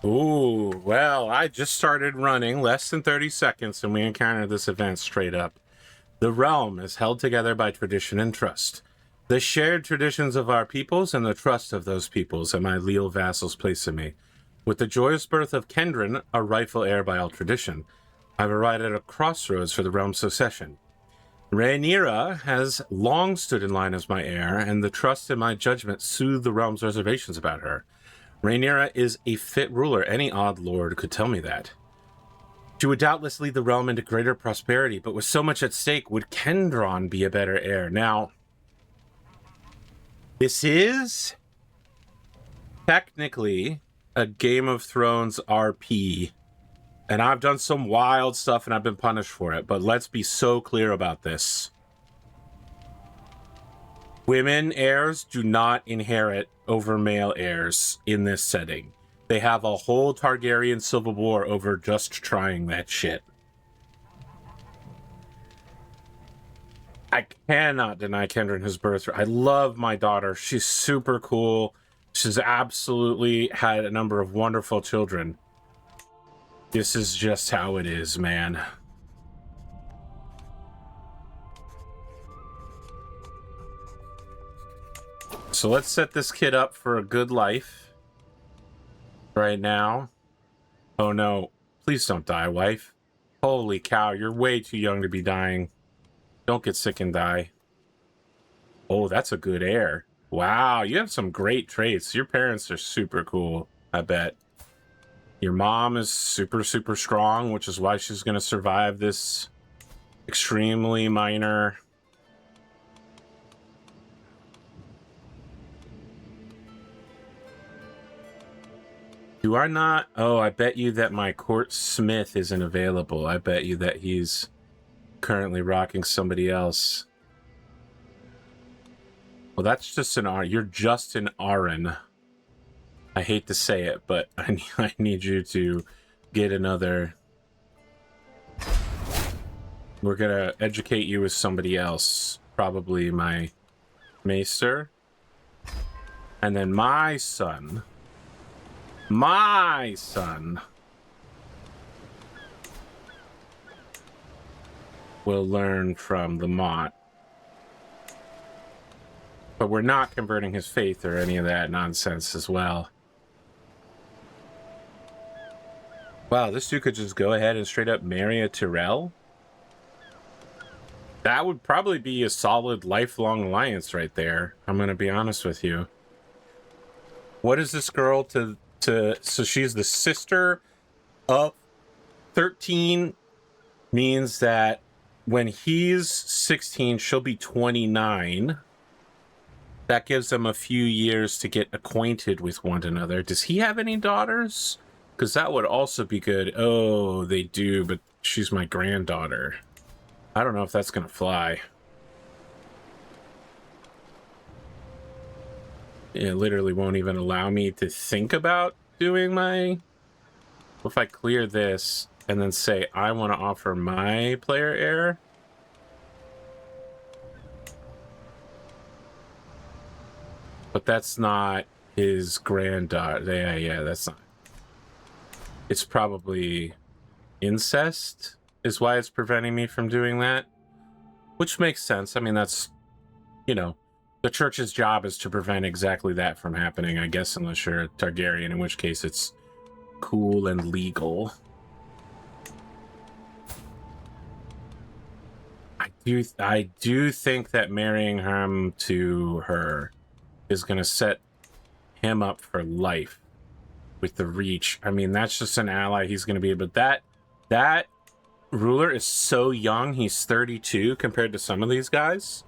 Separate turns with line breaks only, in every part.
Ooh, well, I just started running less than 30 seconds and we encountered this event straight up. The realm is held together by tradition and trust. The shared traditions of our peoples and the trust of those peoples and my leal vassals place in me. With the joyous birth of Kendron, a rightful heir by all tradition, I've arrived at a crossroads for the realm's succession. Rhaenyra has long stood in line as my heir, and the trust in my judgment soothed the realm's reservations about her. Rhaenyra is a fit ruler. Any odd lord could tell me that. She would doubtless lead the realm into greater prosperity, but with so much at stake, would Kendron be a better heir? Now, this is technically a Game of Thrones RP, and I've done some wild stuff and I've been punished for it, but let's be so clear about this. Women heirs do not inherit over male heirs in this setting. They have a whole Targaryen civil war over just trying that shit. I cannot deny Kendron his birthright. I love my daughter. She's super cool. She's absolutely had a number of wonderful children. This is just how it is, man. So let's set this kid up for a good life right now. Oh no, please don't die, wife. Holy cow, you're way too young to be dying. Don't get sick and die. Oh, that's a good heir. Wow, you have some great traits. Your parents are super cool, I bet. Your mom is super, super strong, which is why she's going to survive this extremely minor... Do I not? Oh, I bet you that my court smith isn't available. I bet you that he's currently rocking somebody else. Well, that's just an R. You're just an Arin. I hate to say it, but I need you to get another... We're gonna educate you with somebody else. Probably my maester. And then my son... My son will learn from the Mott. But we're not converting his faith or any of that nonsense as well. Wow, this dude could just go ahead and straight up marry a Tyrell? That would probably be a solid lifelong alliance right there. I'm gonna be honest with you. What is this girl to so she's the sister of 13, means that when he's 16, she'll be 29. That gives them a few years to get acquainted with one another. Does he have any daughters? Because that would also be good. Oh, they do, but she's my granddaughter. I don't know if that's going to fly. It literally won't even allow me to think about doing my... If I clear this and then say, I want to offer my player heir. But that's not his granddaughter. Yeah, that's not. It's probably incest is why it's preventing me from doing that. Which makes sense. I mean, that's, you know, the church's job is to prevent exactly that from happening, I guess, unless you're a Targaryen, in which case it's cool and legal. I do think that marrying him to her is going to set him up for life with the reach. I mean, that's just an ally he's going to be, but that ruler is so young. He's 32 compared to some of these guys,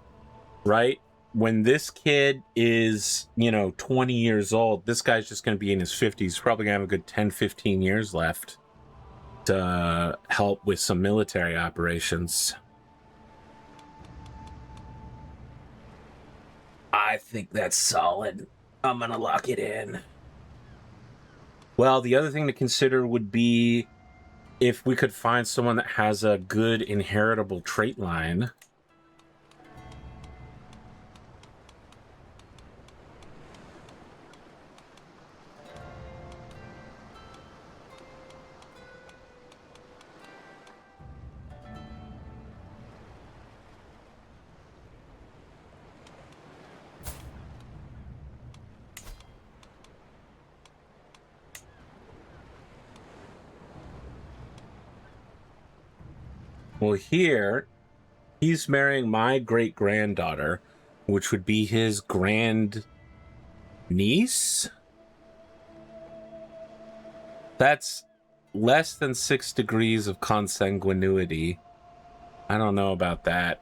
right? When this kid is, you know, 20 years old, this guy's just going to be in his 50s. He's probably going to have a good 10, 15 years left to help with some military operations. I think that's solid. I'm going to lock it in. Well, the other thing to consider would be if we could find someone that has a good inheritable trait line. Well, here, he's marrying my great-granddaughter, which would be his grand niece? That's less than 6 degrees of consanguinity. I don't know about that.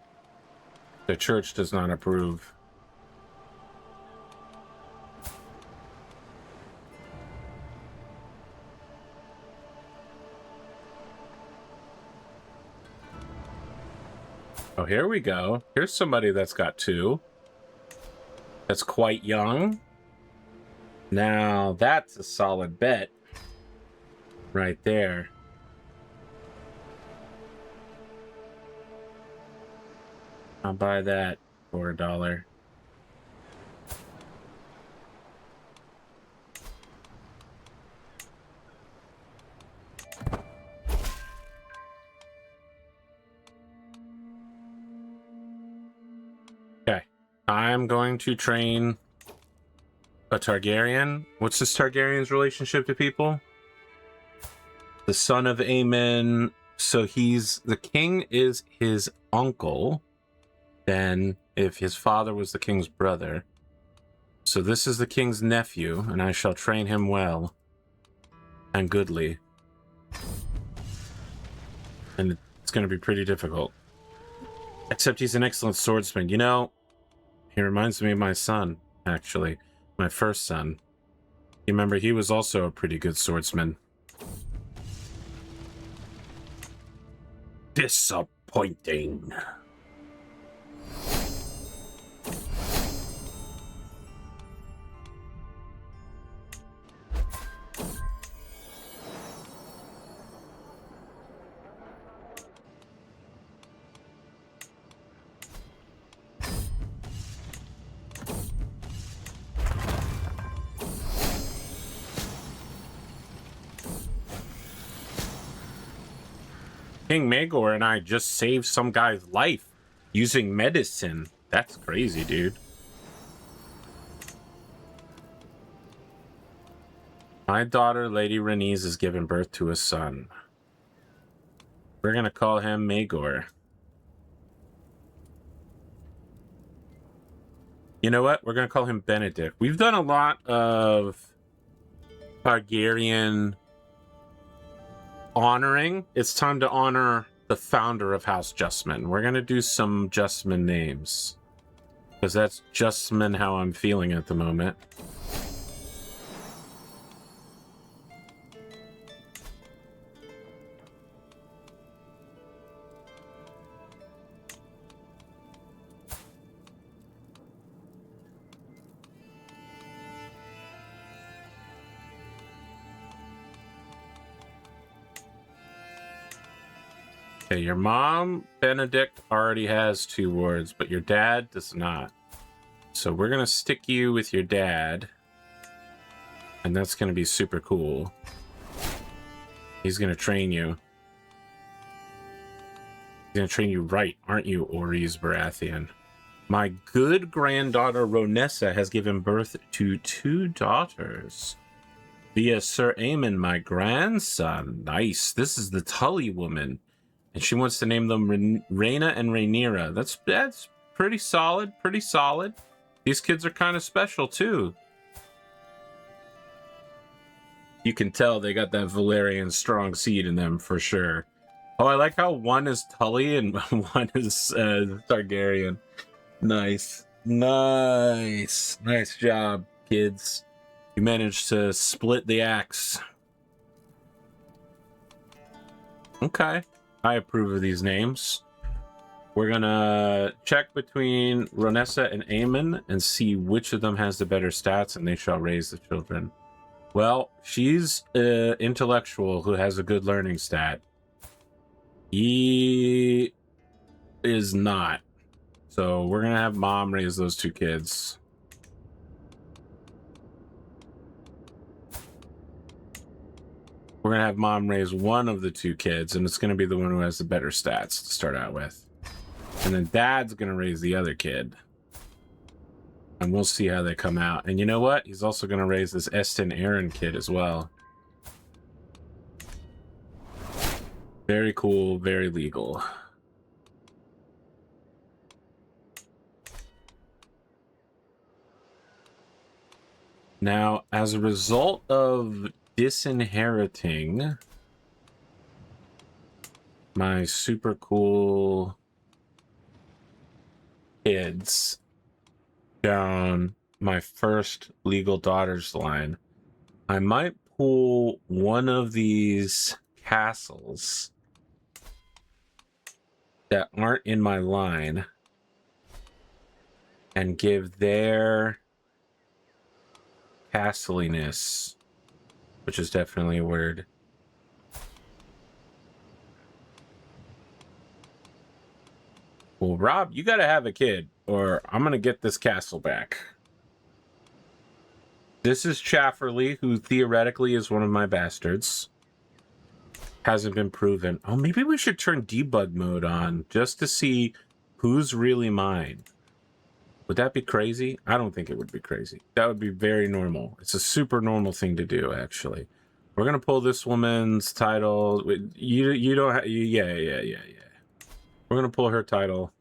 The church does not approve. Oh, here we go. Here's somebody that's got 2. That's quite young. Now, that's a solid bet. Right there. I'll buy that for $1. Okay. I'm going to train a Targaryen. What's this Targaryen's relationship to people? The son of Aemon. So the king is his uncle. Then if his father was the king's brother. So this is the king's nephew, and I shall train him well and goodly. And it's going to be pretty difficult. Except he's an excellent swordsman. You know, he reminds me of my son, actually. My first son. You remember, he was also a pretty good swordsman. Disappointing. King Maegor and I just saved some guy's life using medicine. That's crazy, dude. My daughter, Lady Rhaenys, is giving birth to a son. We're gonna call him Maegor. You know what? We're gonna call him Benedict. We've done a lot of Targaryen honoring. It's time to honor the founder of House Justman. We're gonna do some Justman names, because that's Justman how I'm feeling at the moment. Okay, your mom, Benedict, already has 2 wards, but your dad does not. So we're going to stick you with your dad. And that's going to be super cool. He's going to train you. He's going to train you right, aren't you, Orys Baratheon? My good granddaughter, Rhaenys, has given birth to 2 daughters. Via Sir Aemon, my grandson. Nice. This is the Tully woman. And she wants to name them Rhaena and Rhaenyra. That's pretty solid, pretty solid. These kids are kind of special, too. You can tell they got that Valyrian strong seed in them, for sure. Oh, I like how one is Tully and one is Targaryen. Nice. Nice. Nice job, kids. You managed to split the axe. Okay. I approve of these names. We're gonna check between Rhaenys and Aemon and see which of them has the better stats, and they shall raise the children. Well, she's an intellectual who has a good learning stat. He is not. So we're gonna have mom raise those 2 kids. We're going to have mom raise one of the 2 kids, and it's going to be the one who has the better stats to start out with. And then dad's going to raise the other kid. And we'll see how they come out. And you know what? He's also going to raise this Eston Aaron kid as well. Very cool, very legal. Now, as a result of disinheriting my super cool kids down my first legal daughter's line, I might pull one of these castles that aren't in my line and give their castliness, which is definitely a word. Well, Rob, you gotta have a kid, or I'm gonna get this castle back. This is Chafferly, who theoretically is one of my bastards. Hasn't been proven. Oh, maybe we should turn debug mode on just to see who's really mine. Would that be crazy? I don't think it would be crazy. That would be very normal. It's a super normal thing to do, actually. We're gonna pull this woman's title. You don't have, yeah. We're gonna pull her title.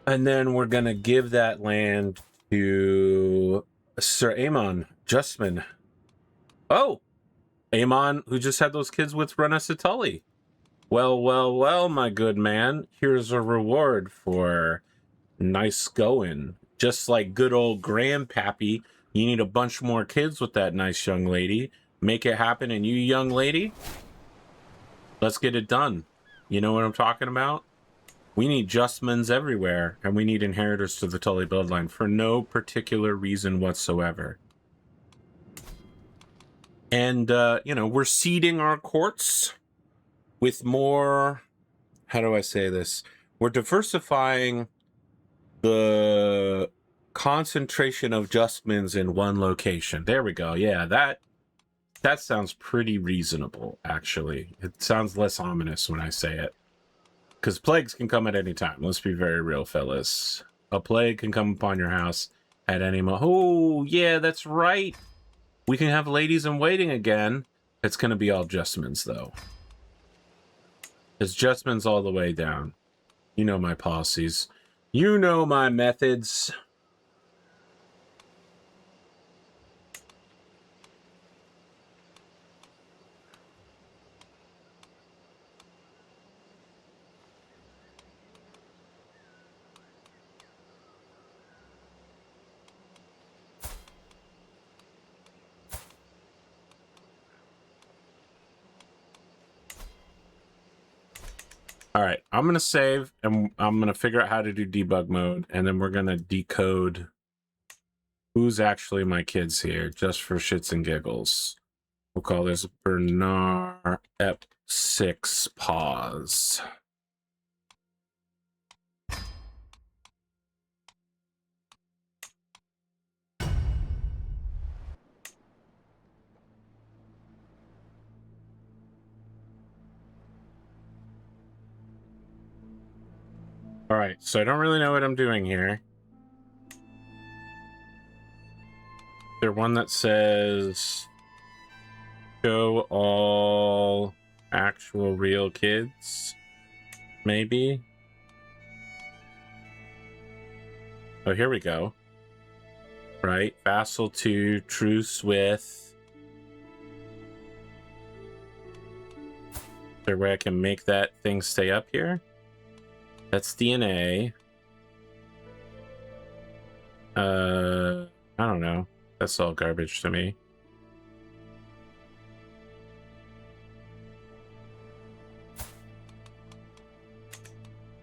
And then we're gonna give that land to Sir Aemon Justman. Oh! Aemon, who just had those kids with Renessa Tully. Well, my good man. Here's a reward for nice going. Just like good old grandpappy, you need a bunch more kids with that nice young lady. Make it happen, and you, young lady, let's get it done. You know what I'm talking about? We need Justmans everywhere, and we need inheritors to the Tully bloodline for no particular reason whatsoever. And, you know, we're seeding our courts with more... How do I say this? We're diversifying the concentration of Justmans in one location. There we go. Yeah, that sounds pretty reasonable, actually. It sounds less ominous when I say it. Because plagues can come at any time. Let's be very real, fellas. A plague can come upon your house at any moment. Oh, yeah, that's right. We can have ladies in waiting again. It's going to be all Justmans, though. It's Justmans all the way down. You know my policies. You know my methods. All right, I'm going to save, and I'm going to figure out how to do debug mode, and then we're going to decode who's actually my kids here, just for shits and giggles. We'll call this Bernarr Ep6 pause. All right, so I don't really know what I'm doing here. There's one that says show all actual real kids, maybe. Oh, here we go. Right, vassal to truce with. Is there a way I can make that thing stay up here? That's DNA. I don't know. That's all garbage to me.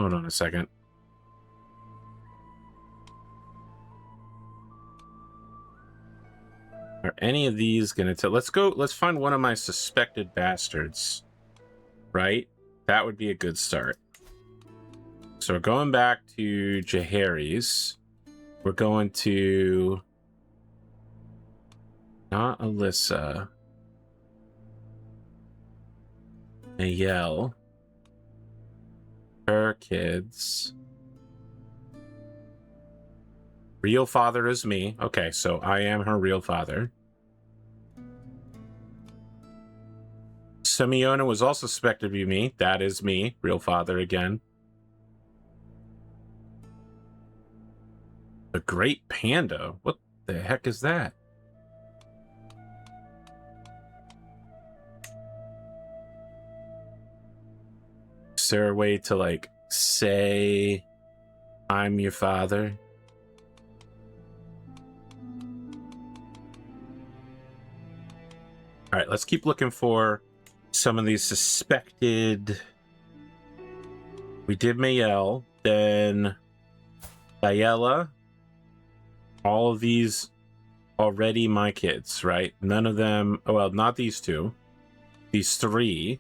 Hold on a second. Are any of these gonna tell? Let's find one of my suspected bastards. Right? That would be a good start. So we're going back to Jaehaerys. We're going to... Not Alyssa. Nayel. Her kids. Real father is me. Okay, so I am her real father. Simeona was also suspected to be me. That is me. Real father again. A great panda? What the heck is that? Is there a way to, like, say I'm your father? All right, let's keep looking for some of these suspected. We did Mayel, then Diella. All of these already my kids, right? None of them, oh, well, not these two. These three.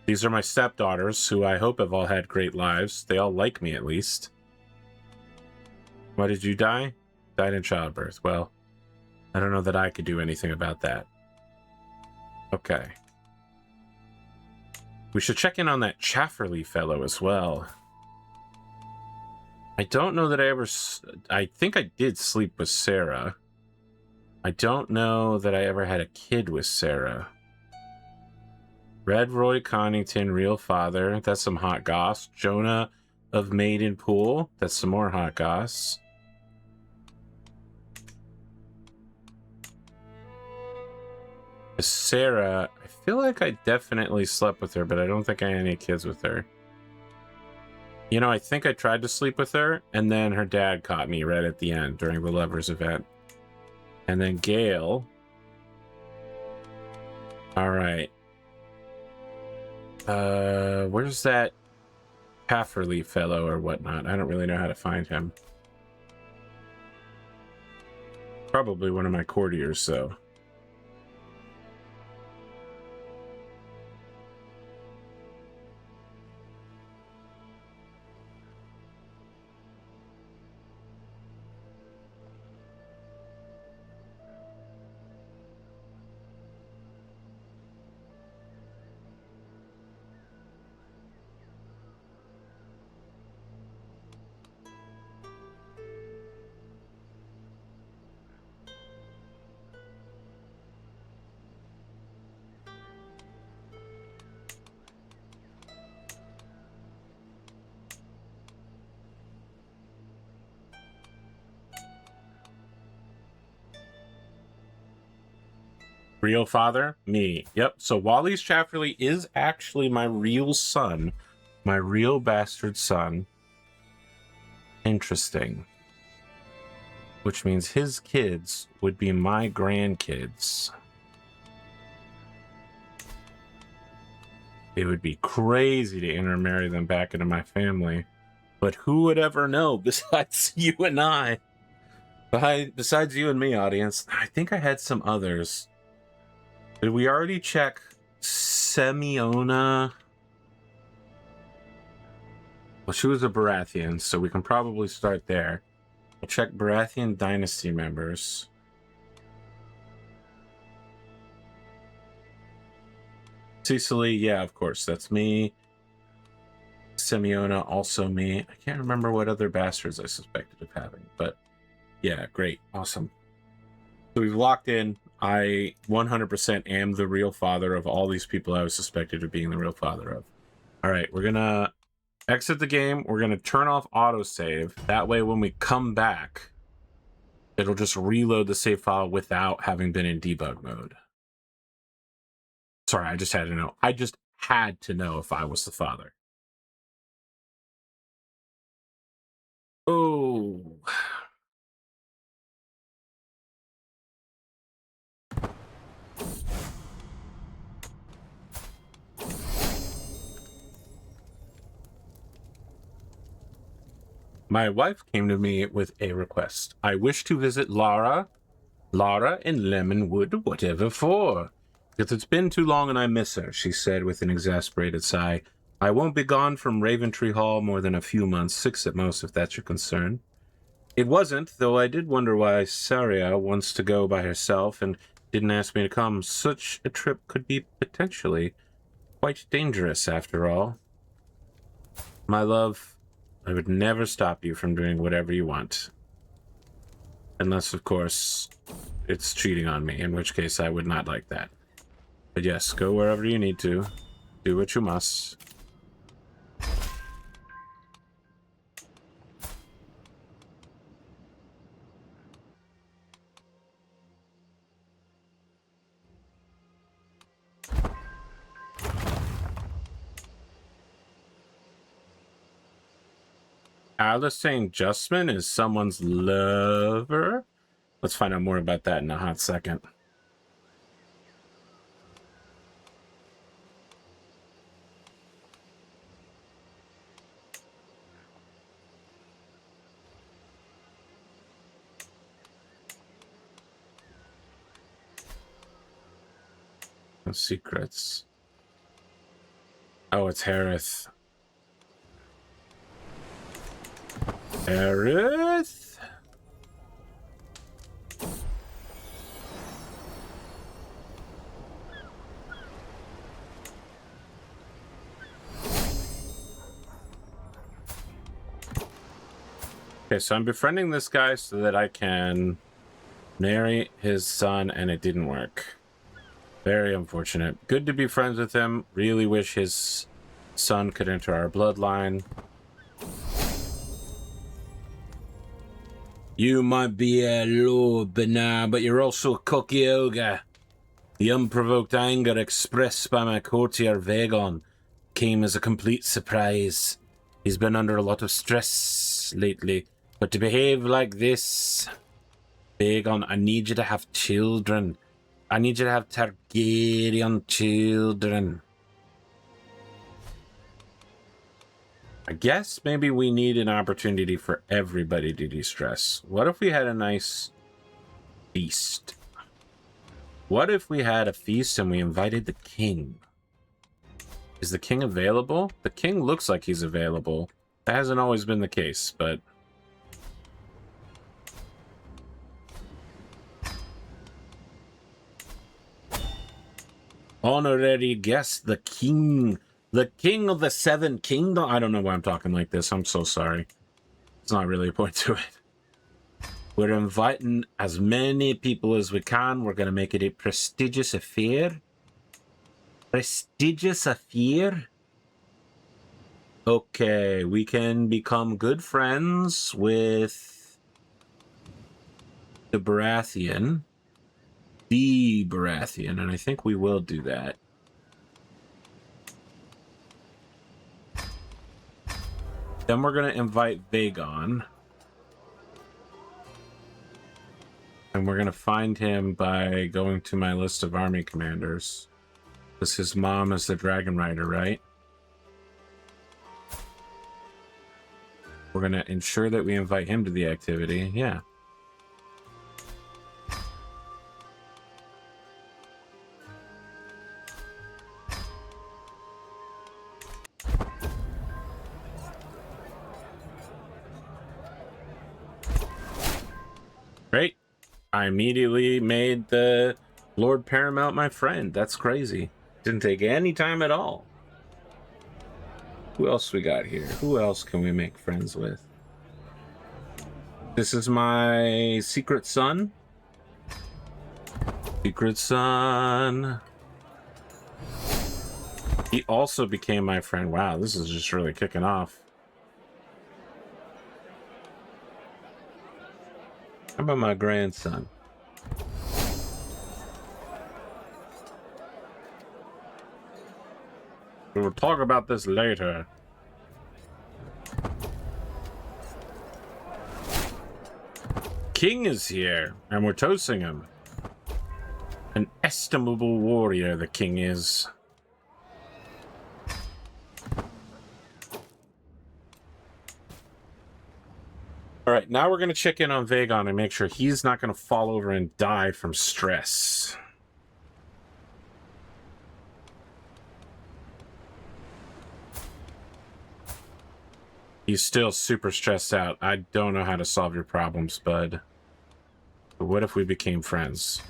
These are my stepdaughters, who I hope have all had great lives. They all like me, at least. Why did you die? Died in childbirth. Well, I don't know that I could do anything about that. Okay. We should check in on that Chafferly fellow as well. I don't know that I ever... I think I did sleep with Sarah. I don't know that I ever had a kid with Sarah. Red Roy Connington, real father. That's some hot goss. Jonah of Maidenpool. That's some more hot goss. Sarah, I feel like I definitely slept with her, but I don't think I had any kids with her. You know, I think I tried to sleep with her, and then her dad caught me right at the end during the lovers event. And then Gail. All right. Where's that Cafferly fellow or whatnot? I don't really know how to find him. Probably one of my courtiers, though. Real father? Me. Yep. So Wally's Chafferly is actually my real son. My real bastard son. Interesting. Which means his kids would be my grandkids. It would be crazy to intermarry them back into my family. But who would ever know besides you and I? Besides you and me, audience. I think I had some others. Did we already check Semiona? Well, she was a Baratheon, so we can probably start there. We'll check Baratheon dynasty members. Cecily, yeah, of course, that's me. Semiona, also me. I can't remember what other bastards I suspected of having, but yeah, great, awesome. So we've locked in. I 100% am the real father of all these people I was suspected of being the real father of. All right, we're gonna exit the game. We're gonna turn off autosave. That way, when we come back, it'll just reload the save file without having been in debug mode. Sorry, I just had to know. I just had to know if I was the father. Oh. My wife came to me with a request. I wish to visit Lara in Lemonwood, whatever for. Because it's been too long and I miss her, she said with an exasperated sigh. I won't be gone from Raventree Hall more than a few months, 6 at most, if that's your concern. It wasn't, though I did wonder why Saria wants to go by herself and didn't ask me to come. Such a trip could be potentially quite dangerous, after all. My love, I would never stop you from doing whatever you want. Unless, of course, it's cheating on me, in which case I would not like that. But yes, go wherever you need to. Do what you must. Bernarr Justman is someone's lover? Let's find out more about that in a hot second. No secrets. Oh, it's Harith. Harith? Okay, so I'm befriending this guy so that I can marry his son, and it didn't work. Very unfortunate. Good to be friends with him. Really wish his son could enter our bloodline. You might be a lord, Bernarr, but you're also a cocky ogre. The unprovoked anger expressed by my courtier Vagon came as a complete surprise. He's been under a lot of stress lately, but to behave like this... Vagon, I need you to have children. I need you to have Targaryen children. I guess maybe we need an opportunity for everybody to de-stress. What if we had a nice feast? What if we had a feast and we invited the king? Is the king available? The king looks like he's available. That hasn't always been the case, but... Honorary guest, the king of the Seven Kingdoms. I don't know why I'm talking like this. I'm so sorry. It's not really a point to it. We're inviting as many people as we can. We're going to make it a prestigious affair. Prestigious affair? Okay, we can become good friends with the Baratheon. The Baratheon, and I think we will do that. Then we're going to invite Vagon. And we're going to find him by going to my list of army commanders. Because his mom is the dragon rider, right? We're going to ensure that we invite him to the activity. Yeah. Great. I immediately made the Lord Paramount my friend. That's crazy. Didn't take any time at all. Who else we got here? Who else can we make friends with? This is my secret son. Secret son. He also became my friend. Wow, this is just really kicking off. How about my grandson? We'll talk about this later. King is here, and we're toasting him. An estimable warrior, the king is. All right, now we're going to check in on Vagon and make sure he's not going to fall over and die from stress. He's still super stressed out. I don't know how to solve your problems, bud. But what if we became friends?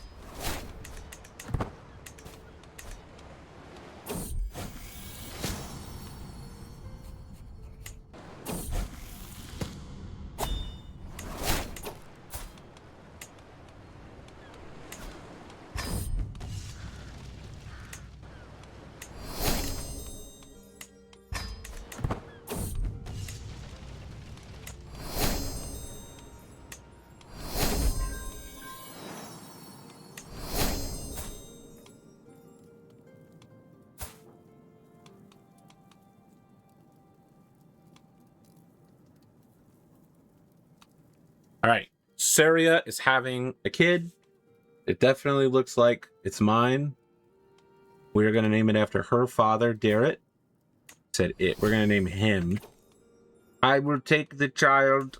All right. Saria is having a kid. It definitely looks like it's mine. We're going to name it after her father, Darrett. Said it. We're going to name him. I will take the child.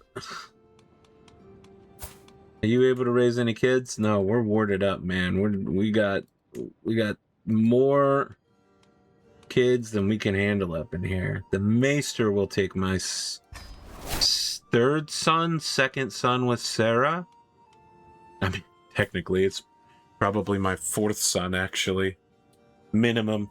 Are you able to raise any kids? No, we're warded up, man. We got more kids than we can handle up in here. The maester will take my third son, second son with Sarah. I mean, technically, it's probably my fourth son, actually. Minimum.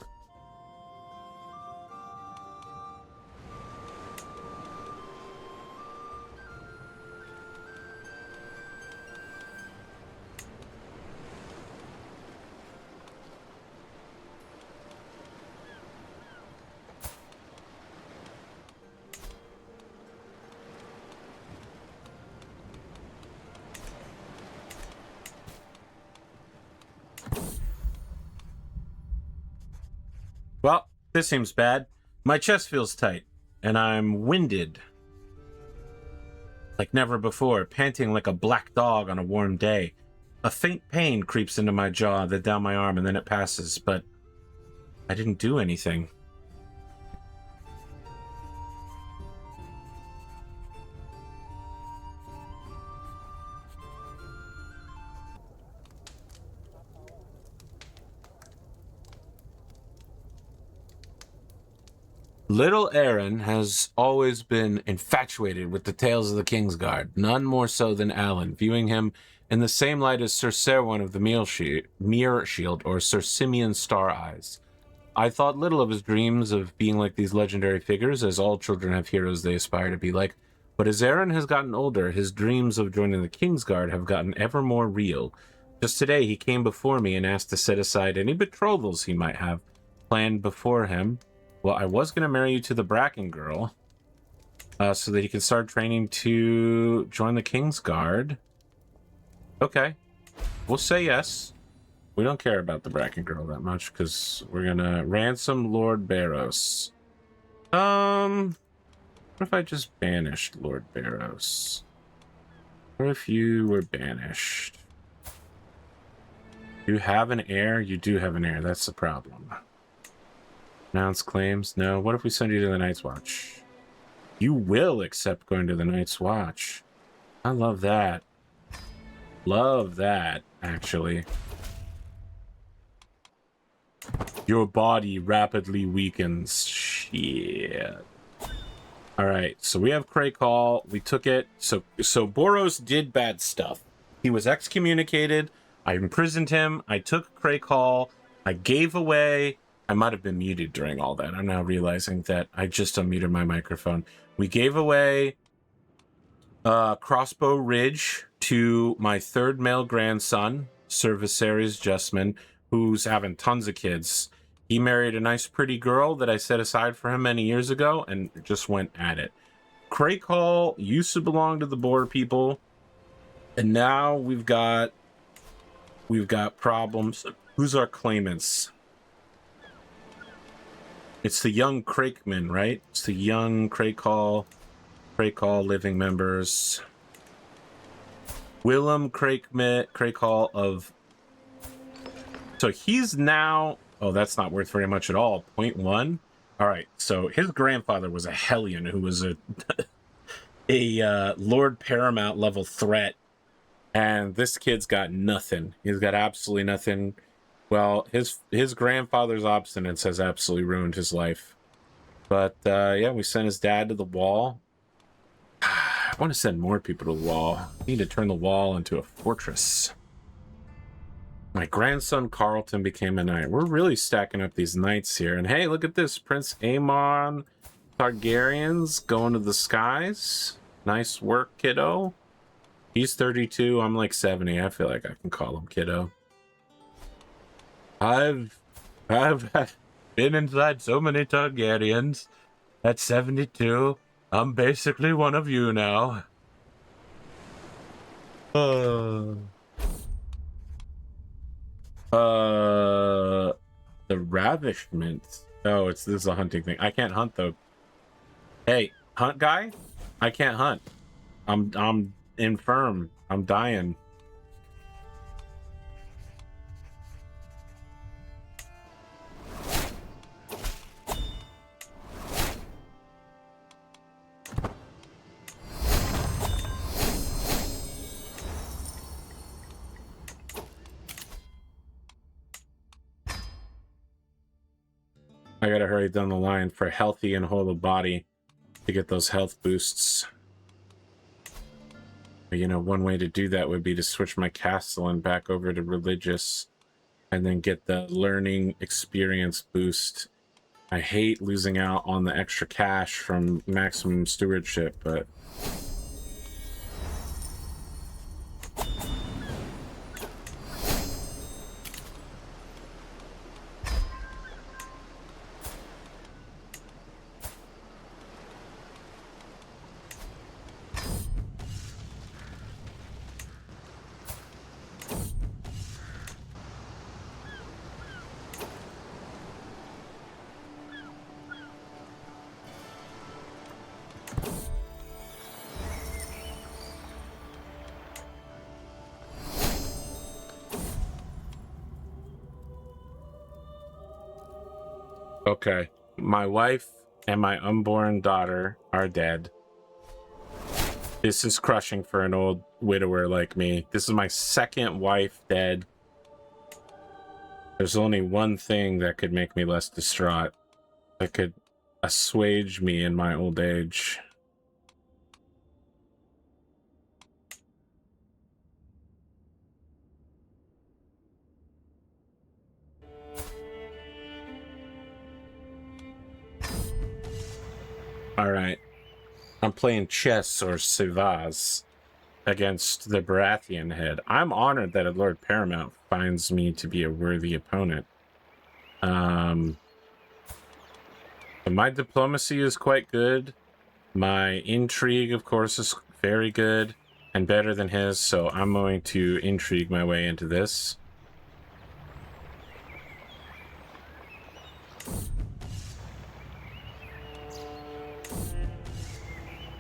Well, this seems bad. My chest feels tight, and I'm winded. Like never before, panting like a black dog on a warm day. A faint pain creeps into my jaw, then down my arm, and then it passes, but I didn't do anything. Little Aaron has always been infatuated with the tales of the Kingsguard, none more so than Alan, viewing him in the same light as Sir Serwyn of the Mirror Shield or Sir Simeon Star Eyes. I thought little of his dreams of being like these legendary figures, as all children have heroes they aspire to be like, but as Aaron has gotten older, his dreams of joining the Kingsguard have gotten ever more real. Just today, he came before me and asked to set aside any betrothals he might have planned before him. Well, I was going to marry you to the Bracken girl, so that he can start training to join the Kingsguard. Okay. We'll say yes. We don't care about the Bracken girl that much, because we're going to ransom Lord Barrows. What if I just banished Lord Barrows? What if you were banished? You have an heir? You do have an heir. That's the problem. Announce claims? No. What if we send you to the Night's Watch? You will accept going to the Night's Watch. I love that. Love that, actually. Your body rapidly weakens. Shit. Alright, so we have Craig Hall. We took it. So Boros did bad stuff. He was excommunicated. I imprisoned him. I took Craig Hall. I gave away... I might have been muted during all that. I'm now realizing that I just unmuted my microphone. We gave away Crossbow Ridge to my third male grandson, Sir Bernarr Justman, who's having tons of kids. He married a nice, pretty girl that I set aside for him many years ago and just went at it. Craig Hall used to belong to the Boar people, and now we've got problems. Who's our claimants? It's the young Crakemen, right? It's the young Craig Hall living members. Willem Craig Hall of... So he's now... Oh, that's not worth very much at all. 0.1? Alright, so his grandfather was a Hellion who was a Lord Paramount level threat. And this kid's got nothing. He's got absolutely nothing. Well, his grandfather's obstinance has absolutely ruined his life. But, yeah, we sent his dad to the wall. I want to send more people to the wall. I need to turn the wall into a fortress. My grandson Carlton became a knight. We're really stacking up these knights here. And hey, look at this. Prince Aemon Targaryen's going to the skies. Nice work, kiddo. He's 32. I'm like 70. I feel like I can call him kiddo. I've been inside so many Targaryens. At 72, I'm basically one of you now. The ravishment. Oh, this is a hunting thing. I can't hunt though. Hey, hunt guy? I can't hunt. I'm infirm. I'm dying. I gotta hurry down the line for healthy and whole of body to get those health boosts. But, you know, one way to do that would be to switch my Castellan back over to religious and then get the learning experience boost. I hate losing out on the extra cash from maximum stewardship, but okay. My wife and my unborn daughter are dead. This is crushing for an old widower like me. This is my second wife dead. There's only one thing that could make me less distraught. That could assuage me in my old age. All right. I'm playing chess or Sivas against the Baratheon head. I'm honored that a Lord Paramount finds me to be a worthy opponent. But my diplomacy is quite good. My intrigue, of course, is very good and better than his, so I'm going to intrigue my way into this.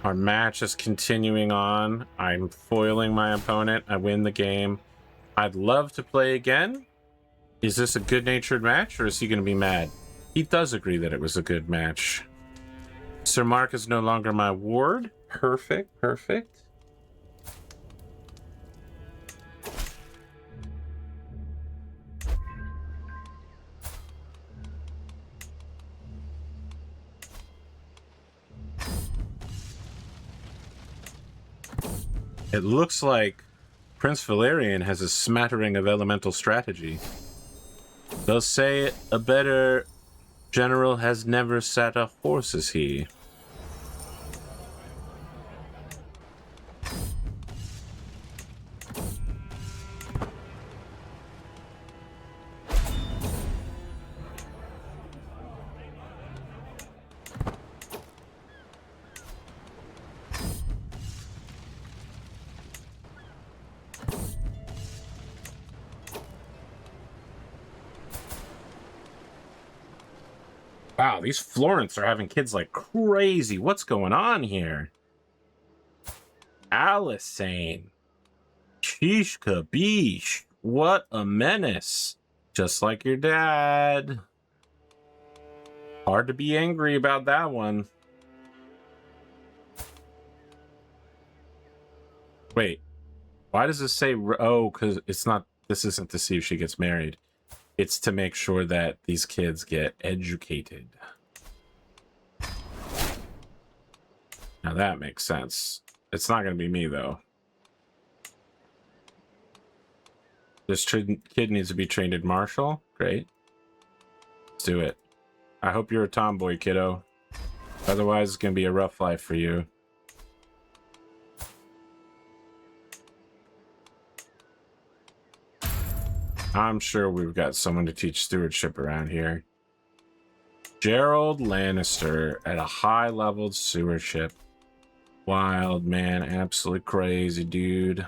Our match is continuing on. I'm foiling my opponent. I win the game. I'd love to play again. Is this a good-natured match, or is he going to be mad? He does agree that it was a good match. Sir Mark is no longer my ward. Perfect, perfect. It looks like Prince Valerian has a smattering of elemental strategy. They'll say a better general has never sat a horse as he. Wow, these Florents are having kids like crazy. What's going on here? Alisane. Sheesh kabish. What a menace. Just like your dad. Hard to be angry about that one. Wait, why does this say... Oh, because it's not... This isn't to see if she gets married. It's to make sure that these kids get educated. Now that makes sense. It's not going to be me, though. This kid needs to be trained in martial. Great. Let's do it. I hope you're a tomboy, kiddo. Otherwise, it's going to be a rough life for you. I'm sure we've got someone to teach stewardship around here. Gerald Lannister at a high-leveled stewardship. Wild, man. Absolutely crazy, dude.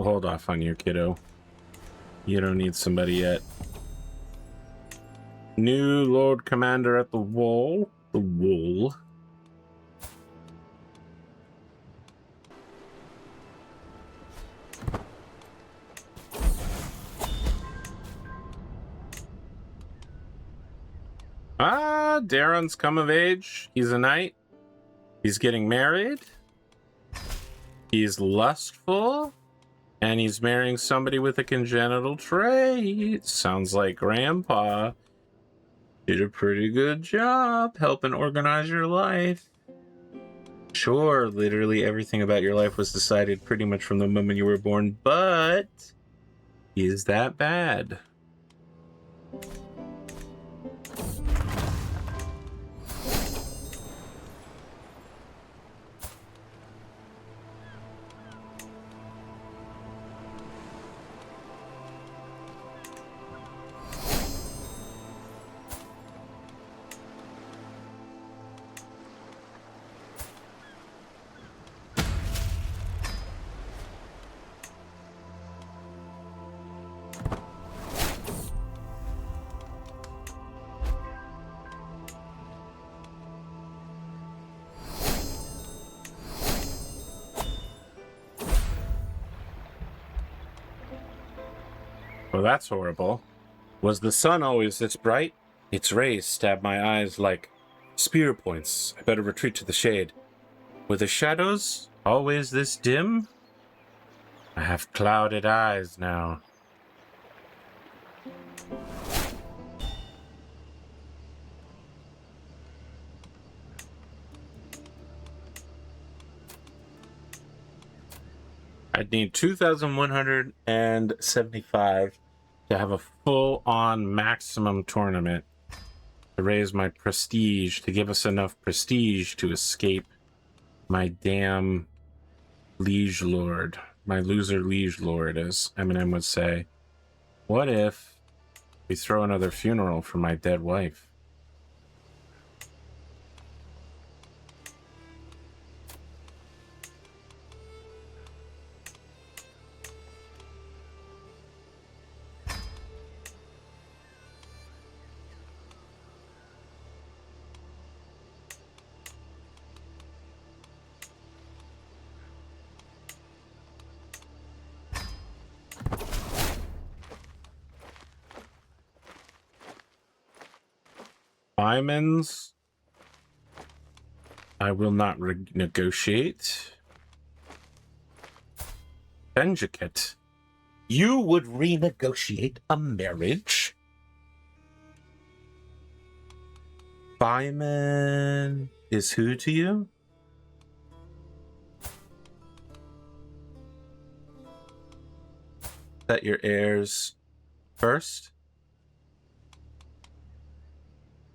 We'll hold off on you, kiddo. You don't need somebody yet. New Lord Commander at the wall. The wall. Ah, Darren's come of age. He's a knight. He's getting married. He's lustful. And he's marrying somebody with a congenital trait. Sounds like Grandpa did a pretty good job helping organize your life. Sure, literally everything about your life was decided pretty much from the moment you were born, but is that bad? Well, that's horrible. Was the sun always this bright? Its rays stab my eyes like spear points. I better retreat to the shade. Were the shadows always this dim? I have clouded eyes now. I'd need 2,175 to have a full-on maximum tournament to raise my prestige, to give us enough prestige to escape my damn liege lord, my loser liege lord, as Eminem would say. What if we throw another funeral for my dead wife? Diamonds. I will not renegotiate. Benjicate. You would renegotiate a marriage? Fireman is who to you? Set your heirs first.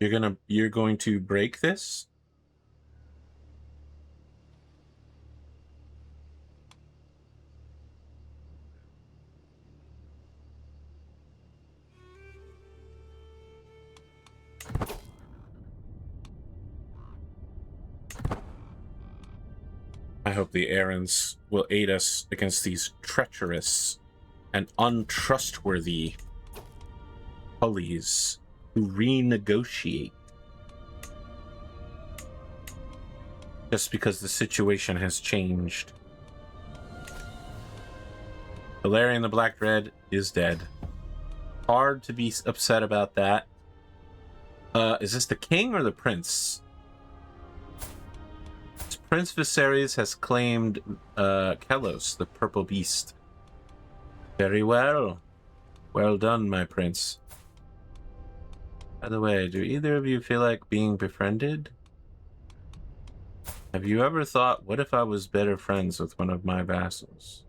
You're going to break this? I hope the Aarons will aid us against these treacherous and untrustworthy Hullies who renegotiate just because the situation has changed. Valerian the Black Dread is dead. Hard to be upset about that. Is this the king or the prince? Prince Viserys has claimed Kelos, the purple beast. Very well. Well done, my prince. By the way, do either of you feel like being befriended? Have you ever thought, what if I was better friends with one of my vassals?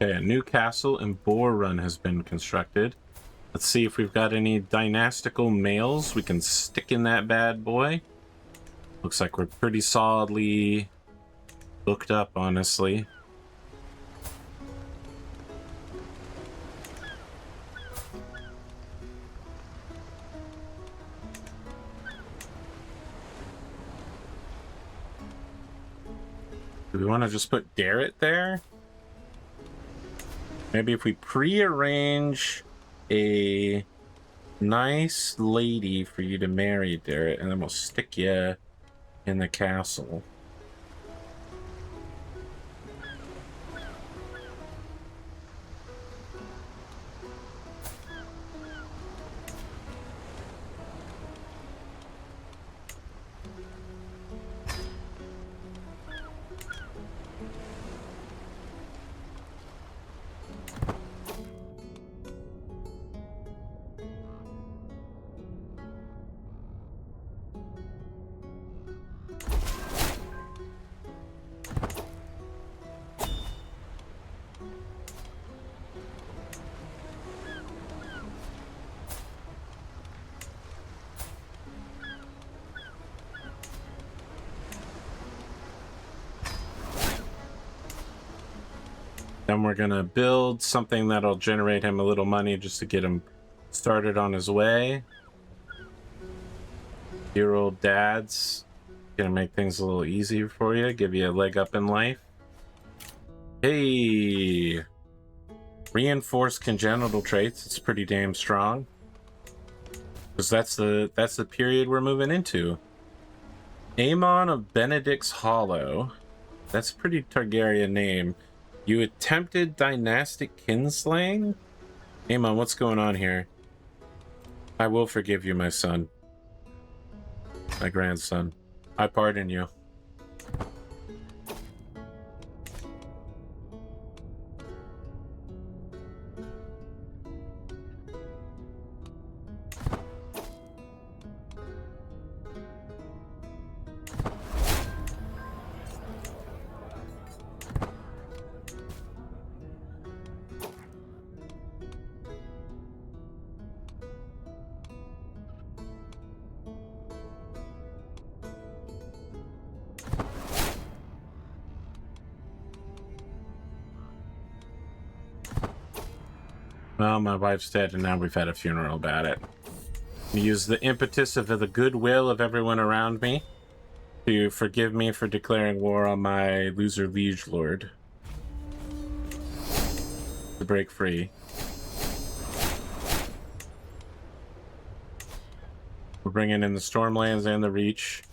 Okay, a new castle in Boar Run has been constructed. Let's see if we've got any dynastical males we can stick in that bad boy. Looks like we're pretty solidly booked up, honestly. Do we want to just put Garrett there? Maybe if we pre-arrange a nice lady for you to marry, Garrett, and then we'll stick you in the castle. Then we're gonna build something that'll generate him a little money just to get him started on his way. Your old dad's gonna make things a little easier for you, give you a leg up in life. Hey, reinforced congenital traits. It's pretty damn strong, because that's the period we're moving into. Aemon of Benedict's Hollow. That's a pretty Targaryen name. You attempted dynastic kinslaying? Aemon, what's going on here? I will forgive you, my son. My grandson. I pardon you. Well, my wife's dead, and now we've had a funeral about it. Use the impetus of the goodwill of everyone around me to forgive me for declaring war on my loser liege lord. To break free. We're bringing in the Stormlands and the Reach,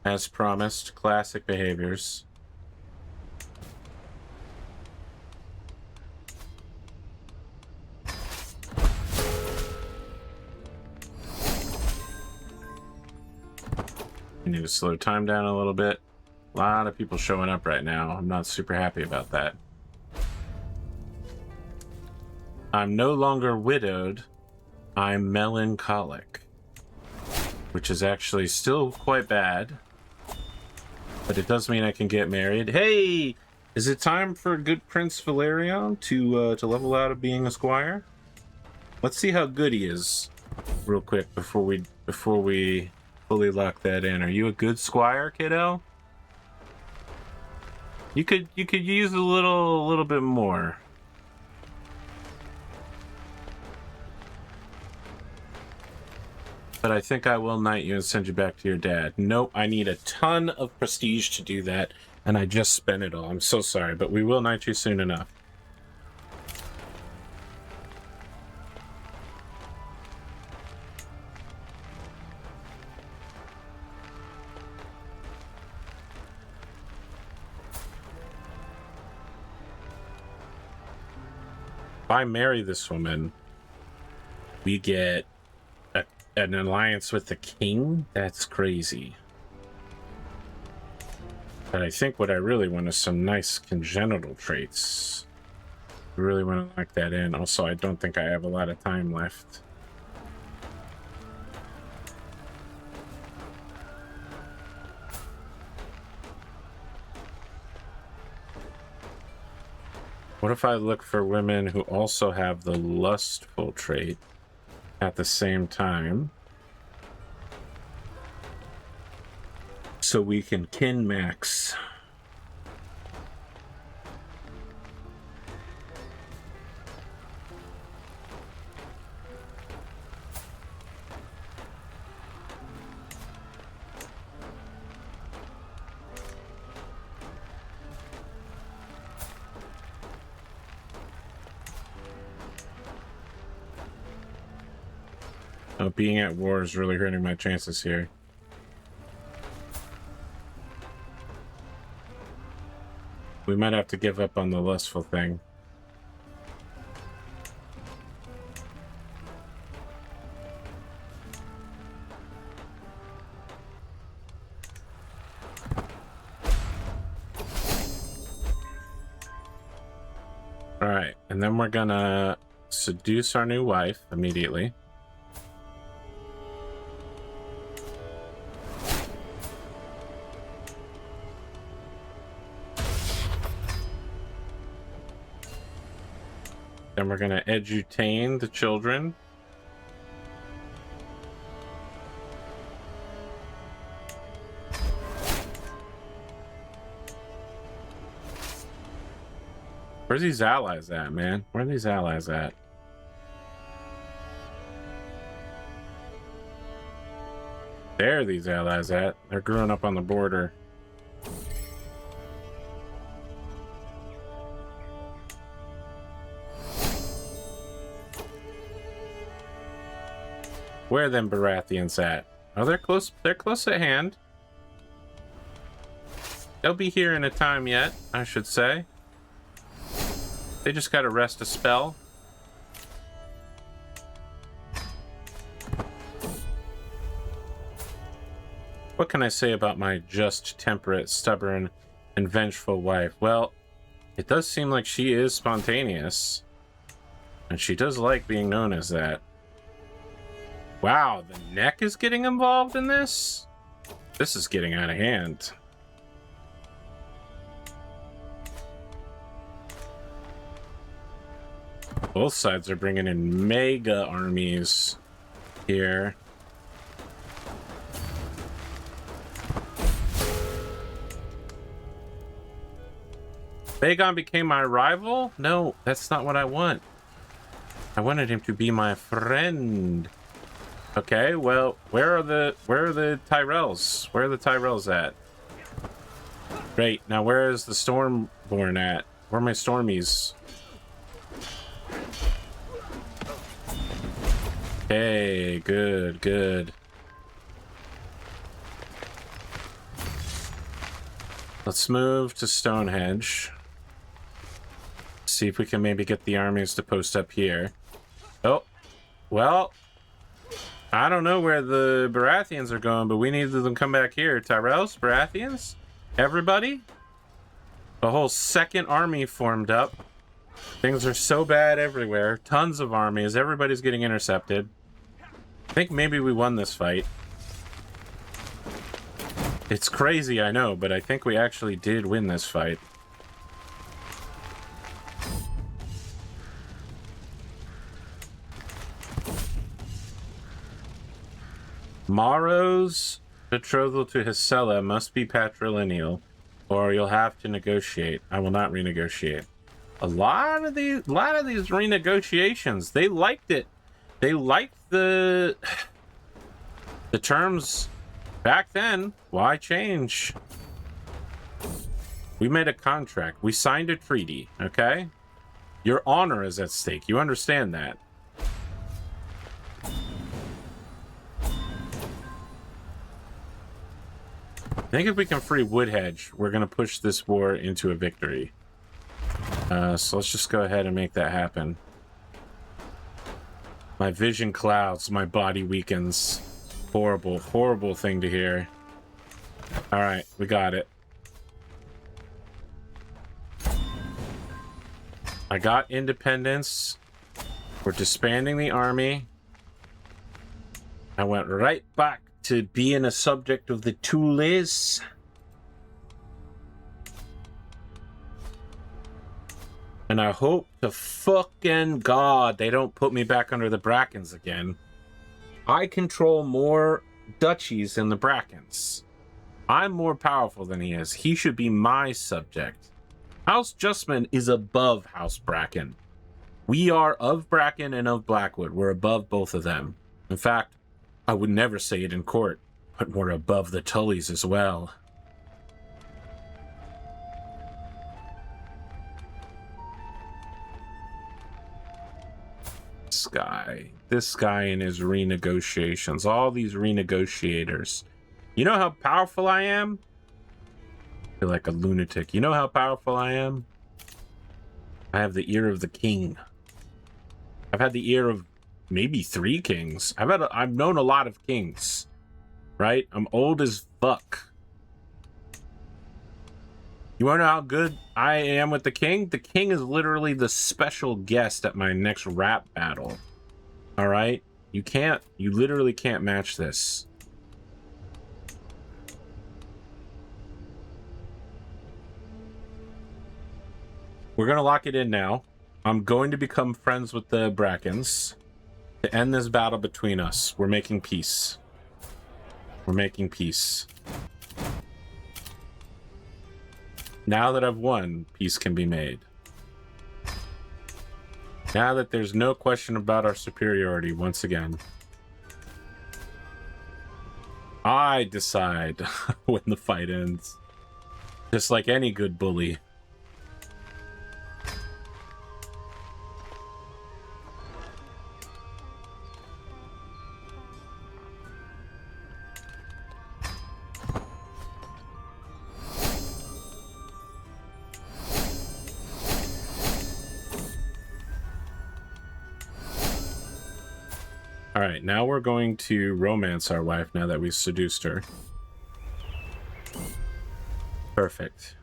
as promised. Classic behaviors. I need to slow time down a little bit. A lot of people showing up right now. I'm not super happy about that. I'm no longer widowed. I'm melancholic. Which is actually still quite bad. But it does mean I can get married. Hey! Is it time for good Prince Valerion to level out of being a squire? Let's see how good he is real quick before we fully lock that in. Are you a good squire, kiddo? You could use a little bit more. But I think I will knight you and send you back to your dad. Nope, I need a ton of prestige to do that, and I just spent it all. I'm so sorry, but we will knight you soon enough. If I marry this woman, we get an alliance with the king? That's crazy. But I think what I really want is some nice congenital traits. I really want to lock that in. Also, I don't think I have a lot of time left. What if I look for women who also have the lustful trait at the same time, so we can kin max? Oh, being at war is really hurting my chances here. We might have to give up on the lustful thing. All right, and then we're gonna seduce our new wife immediately. Then we're gonna edutain the children. Where's these allies at, man? Where are these allies at? There are these allies at. They're growing up on the border. Where are them Baratheons at? Oh, they're close. They're close at hand. They'll be here in a time yet, I should say. They just gotta rest a spell. What can I say about my just, temperate, stubborn, and vengeful wife? Well, it does seem like she is spontaneous. And she does like being known as that. Wow, the neck is getting involved in this? This is getting out of hand. Both sides are bringing in mega armies here. Aegon became my rival? No, that's not what I want. I wanted him to be my friend. Okay, well, where are the Tyrells? Where are the Tyrells at? Great. Now where is the Stormborn at? Where are my Stormies? Okay, good, good. Let's move to Stonehenge. See if we can maybe get the armies to post up here. Oh, well, I don't know where the Baratheons are going, but we need them to come back here. Tyrells, Baratheons, everybody. The whole second army formed up. Things are so bad everywhere. Tons of armies. Everybody's getting intercepted. I think maybe we won this fight. It's crazy, I know, but I think we actually did win this fight. Maro's betrothal to Hisella must be patrilineal, or you'll have to negotiate. I will not renegotiate. A lot of these renegotiations, they liked it. They liked the terms back then. Why change? We made a contract. We signed a treaty, okay? Your honor is at stake. You understand that. I think if we can free Woodhedge, we're going to push this war into a victory. So let's just go ahead and make that happen. My vision clouds, my body weakens. Horrible, horrible thing to hear. All right, we got it. I got independence. We're disbanding the army. I went right back to being a subject of the Tules. And I hope to fucking God they don't put me back under the Brackens again. I control more duchies than the Brackens. I'm more powerful than he is. He should be my subject. House Justman is above House Bracken. We are of Bracken and of Blackwood. We're above both of them. In fact, I would never say it in court, but we're above the Tullys as well. This guy and his renegotiations. All these renegotiators. You know how powerful I am? I feel like a lunatic. You know how powerful I am? I have the ear of the king. I've had the ear of maybe 3 kings. I've known a lot of kings, right? I'm old as fuck. You want to know how good I am with the king? The king is literally the special guest at my next rap battle. All right? You literally can't match this. We're going to lock it in now. I'm going to become friends with the Brackens to end this battle between us. We're making peace. We're making peace. Now that I've won, peace can be made. Now that there's no question about our superiority once again. I decide when the fight ends. Just like any good bully. Alright, now we're going to romance our wife now that we've seduced her. Perfect.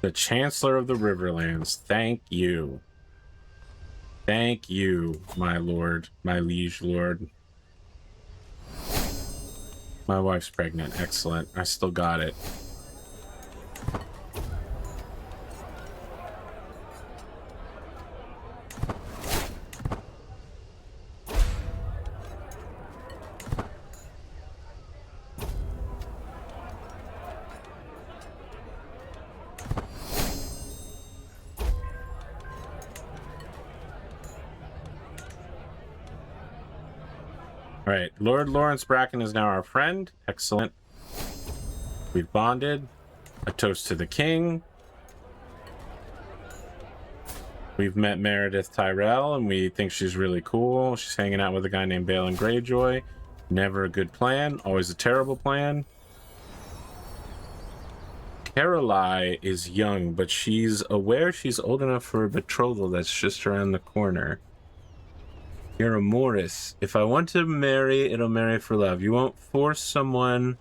The Chancellor of the Riverlands, thank you. Thank you, my lord, my liege lord. My wife's pregnant, excellent. I still got it. All right, Lord Lawrence Bracken is now our friend. Excellent. We've bonded. A toast to the king. We've met Meredith Tyrell, and we think she's really cool. She's hanging out with a guy named Balin Greyjoy. Never a good plan. Always a terrible plan. Caroline is young, but she's aware she's old enough for a betrothal that's just around the corner. You're a Morris. If I want to marry, it'll marry for love. You won't force someone.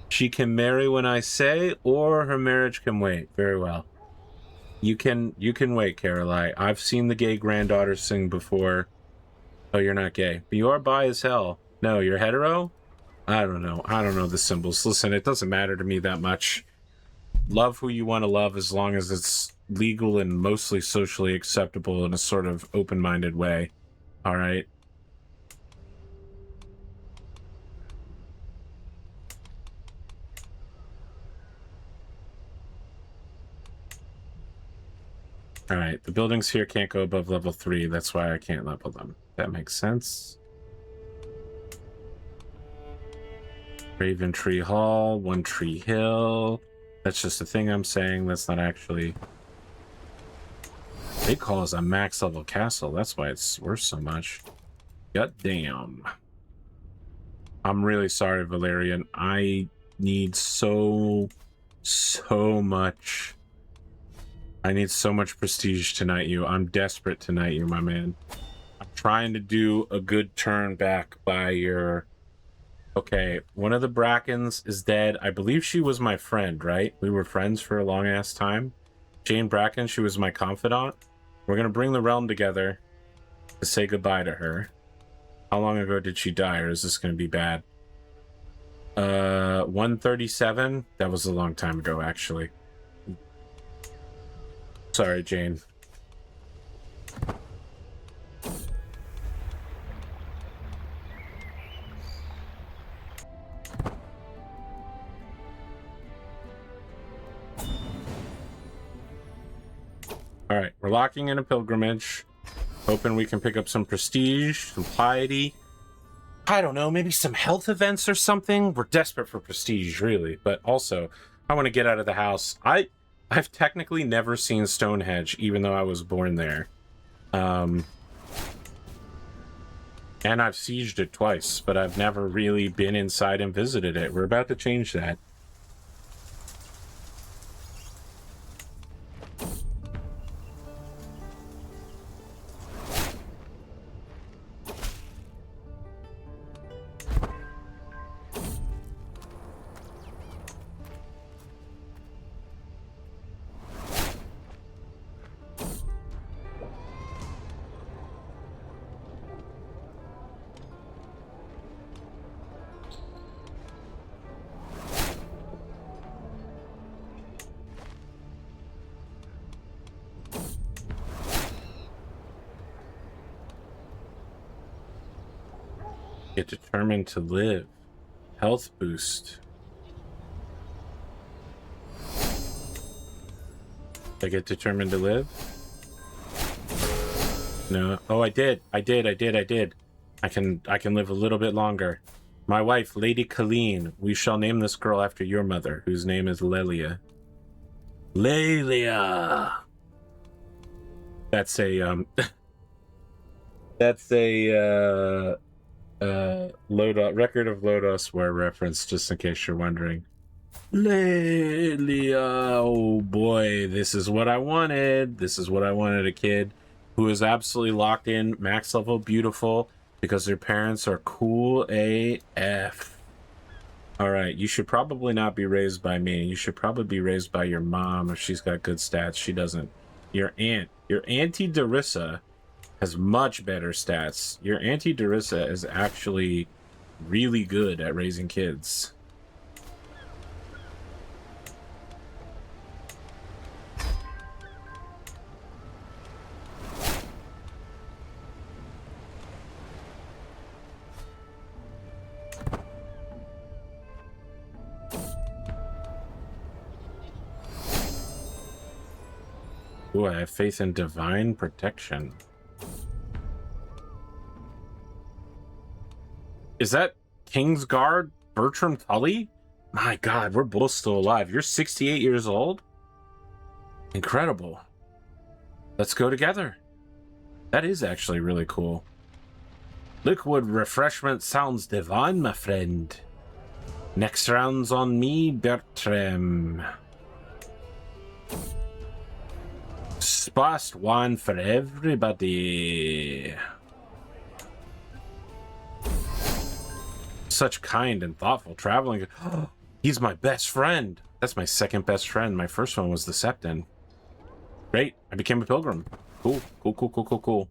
She can marry when I say, or her marriage can wait. Very well. You can wait, Caroline. I've seen the gay granddaughter sing before. Oh, you're not gay. But you are bi as hell. No, you're hetero? I don't know. I don't know the symbols. Listen, it doesn't matter to me that much. Love who you want to love as long as it's legal and mostly socially acceptable in a sort of open-minded way. All right. All right. The buildings here can't go above level 3. That's why I can't level them. That makes sense. Raven Tree Hall, One Tree Hill. That's just a thing I'm saying. That's not actually... They call us a max level castle. That's why it's worth so much. God damn. I'm really sorry, Valerian. I need so much. I need so much prestige to knight you. I'm desperate to knight you, my man. I'm trying to do a good turn back by your... Okay, one of the Brackens is dead. I believe she was my friend, right? We were friends for a long-ass time. Jane Bracken, she was my confidant. We're going to bring the realm together to say goodbye to her. How long ago did she die, or is this going to be bad? 137? That was a long time ago, actually. Sorry, Jane. All right, we're locking in a pilgrimage. Hoping we can pick up some prestige, some piety. I don't know, maybe some health events or something. We're desperate for prestige, really. But also, I want to get out of the house. I've technically never seen Stonehenge, even though I was born there. And I've sieged it twice, but I've never really been inside and visited it. We're about to change that. Get determined to live. Health boost. I get determined to live? No. Oh, I did. I can live a little bit longer. My wife, Lady Colleen. We shall name this girl after your mother, whose name is Lelia. Lelia. That's a that's a Record of Lodos War reference, just in case you're wondering. Lelia, oh boy, this is what I wanted. This is what I wanted, a kid who is absolutely locked in, max level beautiful, because their parents are cool AF. Alright, you should probably not be raised by me. You should probably be raised by your mom if she's got good stats. She doesn't. Your Auntie Darissa has much better stats. Your Auntie Darissa is actually really good at raising kids. Ooh, I have faith in divine protection. Is that Kingsguard Bertram Tully? My God, we're both still alive. You're 68 years old? Incredible. Let's go together. That is actually really cool. Liquid refreshment sounds divine, my friend. Next round's on me, Bertram. Spiced wine for everybody. Such kind and thoughtful traveling. He's my best friend. That's my second best friend. My first one was the Septon. Great. I became a pilgrim. Cool. Cool.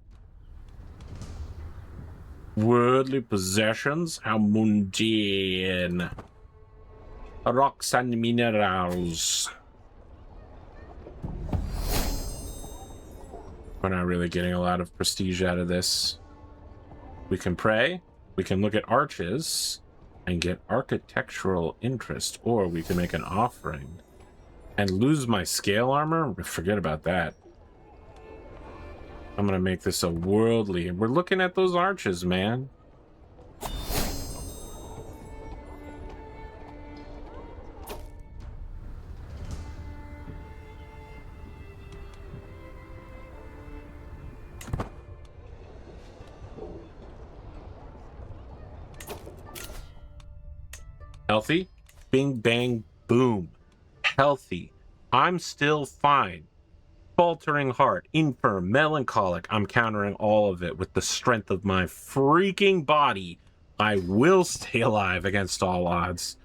Worldly possessions? How mundane. Rocks and minerals. We're not really getting a lot of prestige out of this. We can pray. We can look at arches and get architectural interest, or we can make an offering and lose my scale armor. Forget about that. I'm gonna make this a worldly. We're looking at those arches, man. Healthy? Bing, bang, boom. Healthy. I'm still fine. Faltering heart. Infirm. Melancholic. I'm countering all of it with the strength of my freaking body. I will stay alive against all odds.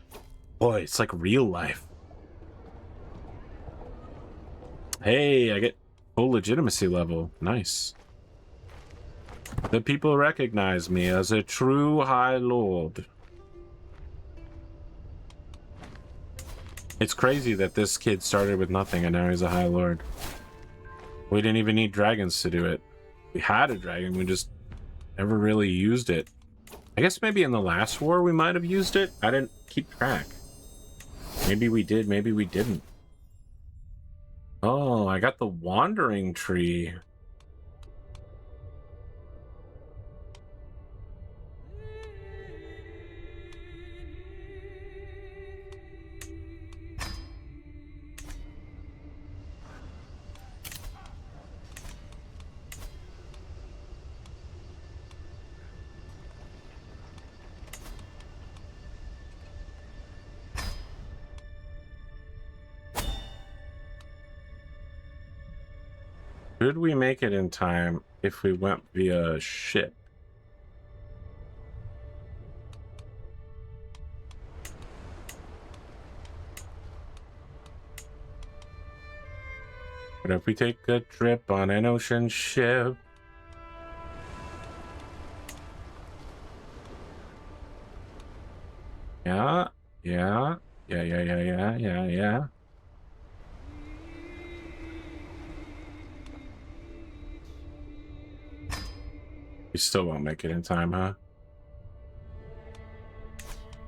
Boy, it's like real life. Hey, I get full legitimacy level. Nice. The people recognize me as a true High Lord. It's crazy that this kid started with nothing and now he's a High Lord. We didn't even need dragons to do it. We had a dragon, we just never really used it. I guess maybe in the last war we might have used it. I didn't keep track. Maybe we did, maybe we didn't. Oh, I got the wandering tree. Could we make it in time if we went via ship? But if we take a trip on an ocean ship? Yeah. We still won't make it in time, huh?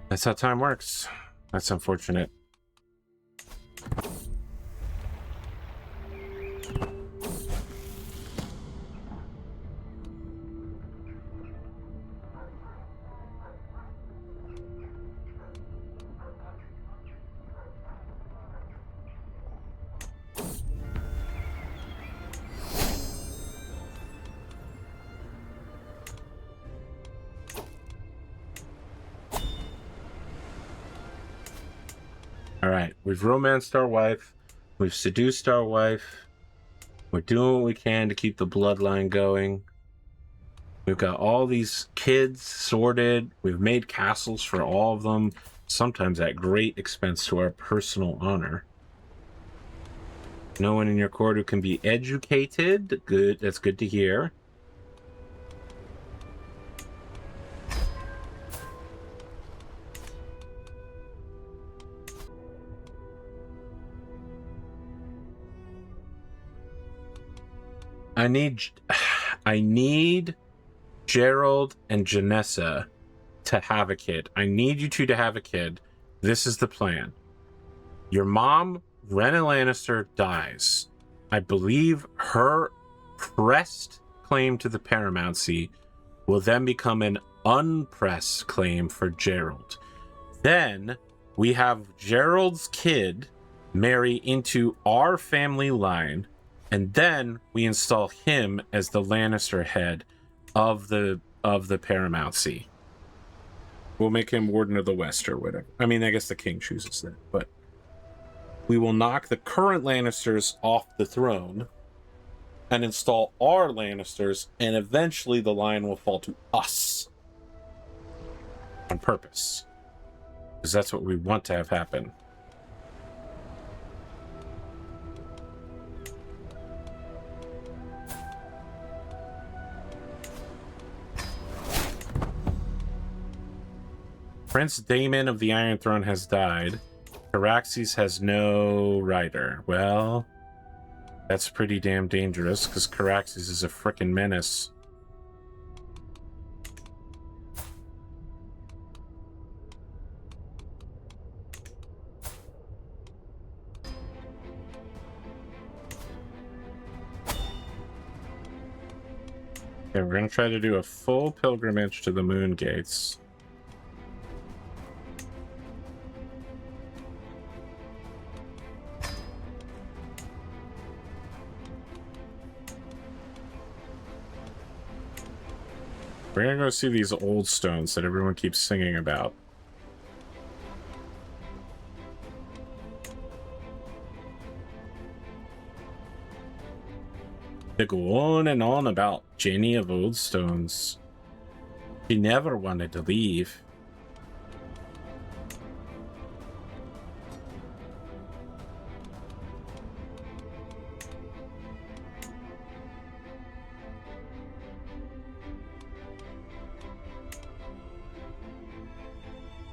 That's how time works. That's unfortunate. All right, we've romanced our wife. We've seduced our wife. We're doing what we can to keep the bloodline going. We've got all these kids sorted. We've made castles for all of them, sometimes at great expense to our personal honor. No one in your court who can be educated. Good, that's good to hear. I need Gerald and Janessa to have a kid. I need you two to have a kid. This is the plan. Your mom, Rena Lannister, dies. I believe her pressed claim to the paramountcy will then become an unpressed claim for Gerald. Then we have Gerald's kid marry into our family line, and then we install him as the Lannister head of the paramountcy. We'll make him Warden of the West or whatever. I mean, I guess the king chooses that, but we will knock the current Lannisters off the throne and install our Lannisters, and eventually the line will fall to us on purpose, because that's what we want to have happen. Prince Daemon of the Iron Throne has died. Caraxes has no rider. Well, that's pretty damn dangerous, because Caraxes is a frickin' menace. Okay, we're gonna try to do a full pilgrimage to the Moon Gates. We're gonna go see these old stones that everyone keeps singing about. They go on and on about Jenny of Old Stones. She never wanted to leave.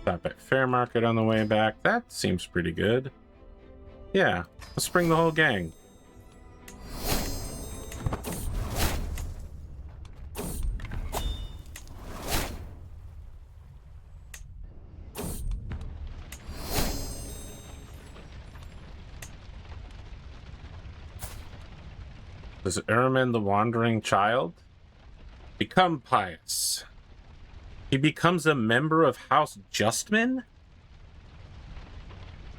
Stop at Fair Market on the way back. That seems pretty good. Yeah, let's bring the whole gang. Does Ermin the Wandering Child become pious? He becomes a member of House Justman?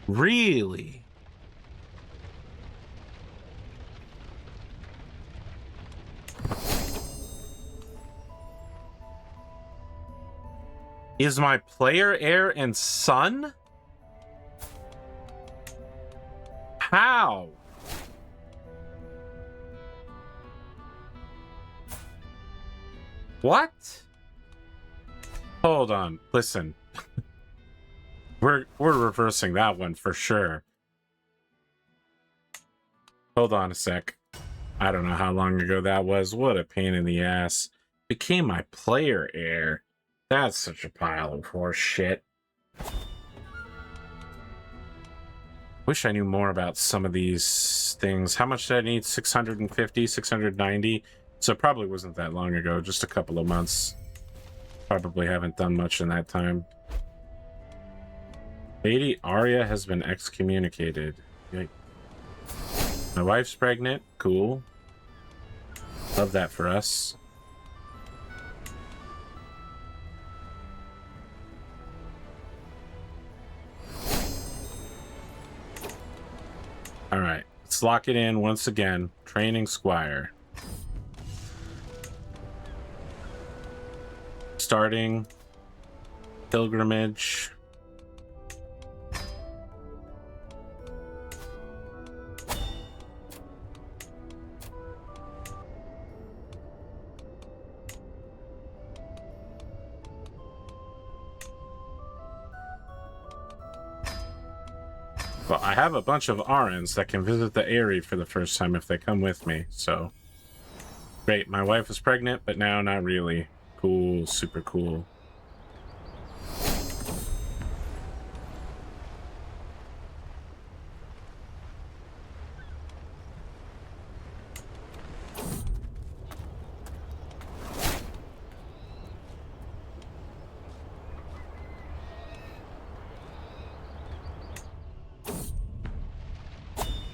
Really? Is my player heir and son? How? What? Hold on. Listen. We're reversing that one for sure. Hold on a sec. I don't know how long ago that was. What a pain in the ass. Became my player heir. That's such a pile of horse shit. Wish I knew more about some of these things. How much did I need? 650, 690? So it probably wasn't that long ago, just a couple of months. Probably haven't done much in that time. Lady Arya has been excommunicated. Yikes. My wife's pregnant. Cool. Love that for us. All right, let's lock it in once again. Training Squire. Starting pilgrimage. Well, I have a bunch of Arrens that can visit the Eyrie for the first time if they come with me, so... Great, my wife is pregnant, but now not really. Cool, super cool.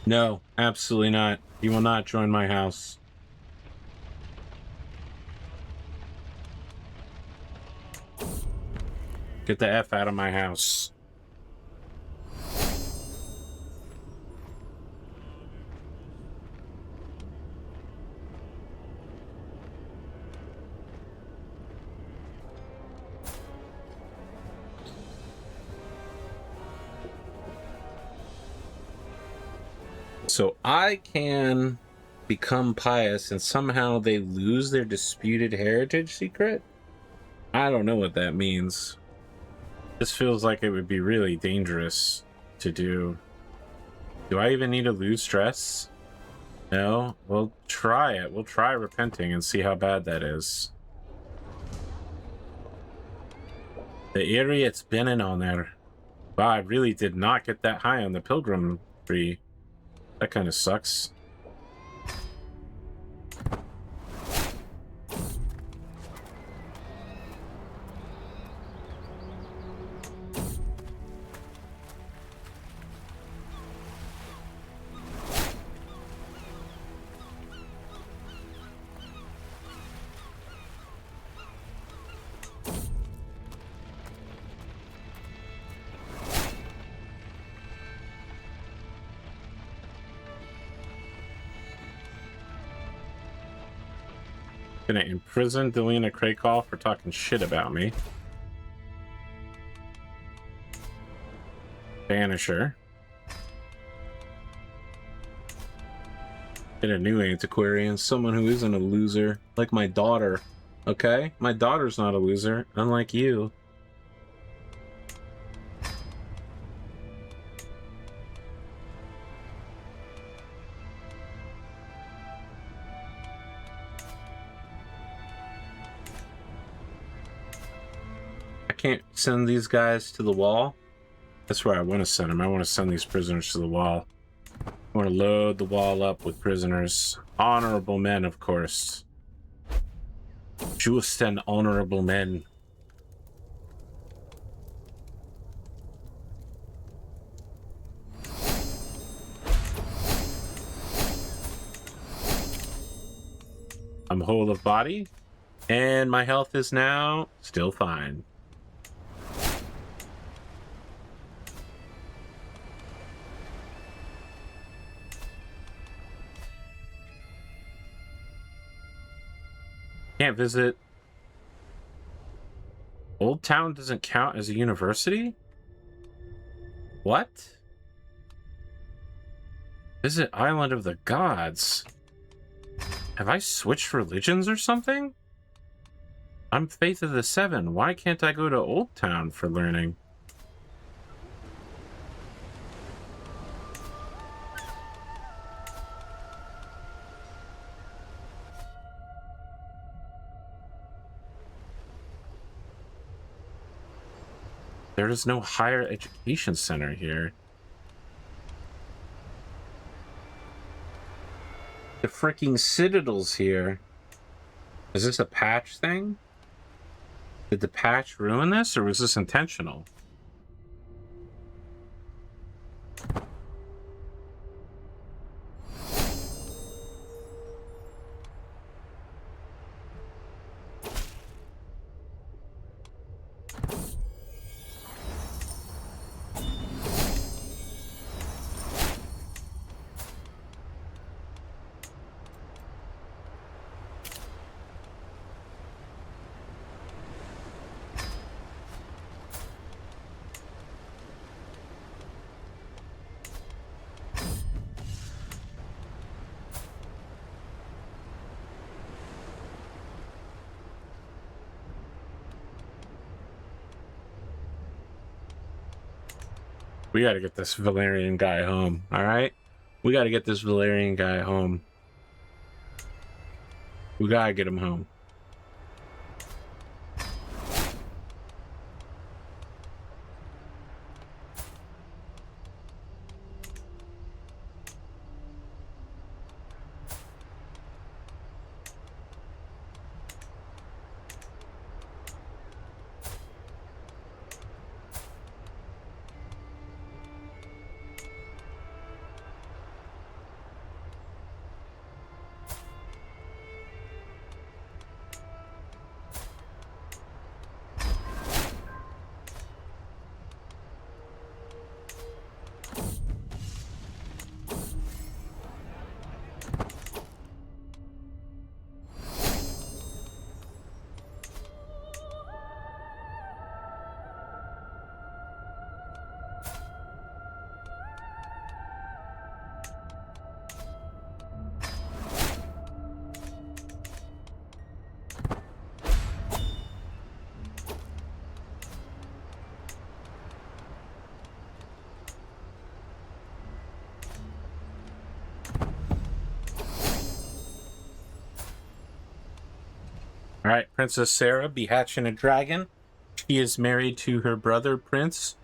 No, absolutely not. You will not join my house. Get the F out of my house. So I can become pious and somehow they lose their disputed heritage secret? I don't know what that means. This feels like it would be really dangerous to do. Do I even need to lose stress? No? We'll try it. We'll try repenting and see how bad that is. The Eyrie, it's been in on there. Wow, I really did not get that high on the pilgrim tree. That kind of sucks. Gonna imprison Delina Krakow for talking shit about me. Banish her. Get a new antiquarian, someone who isn't a loser, like my daughter. Okay? My daughter's not a loser, unlike you. Can't send these guys to the wall. That's where I want to send them. I want to send these prisoners to the wall. I want to load the wall up with prisoners. Honorable men, of course. Just and honorable men. I'm whole of body, and my health is now still fine. Can't visit. Old Town doesn't count as a university? What? Visit Island of the Gods. Have I switched religions or something? I'm Faith of the Seven. Why can't I go to Old Town for learning? There is no higher education center here. The freaking Citadel's here. Is this a patch thing? Did the patch ruin this, or was this intentional? We gotta get this Valerian guy home, alright? We gotta get this Valerian guy home. We gotta get him home. All right, Princess Sarah be hatching a dragon. She is married to her brother, Prince,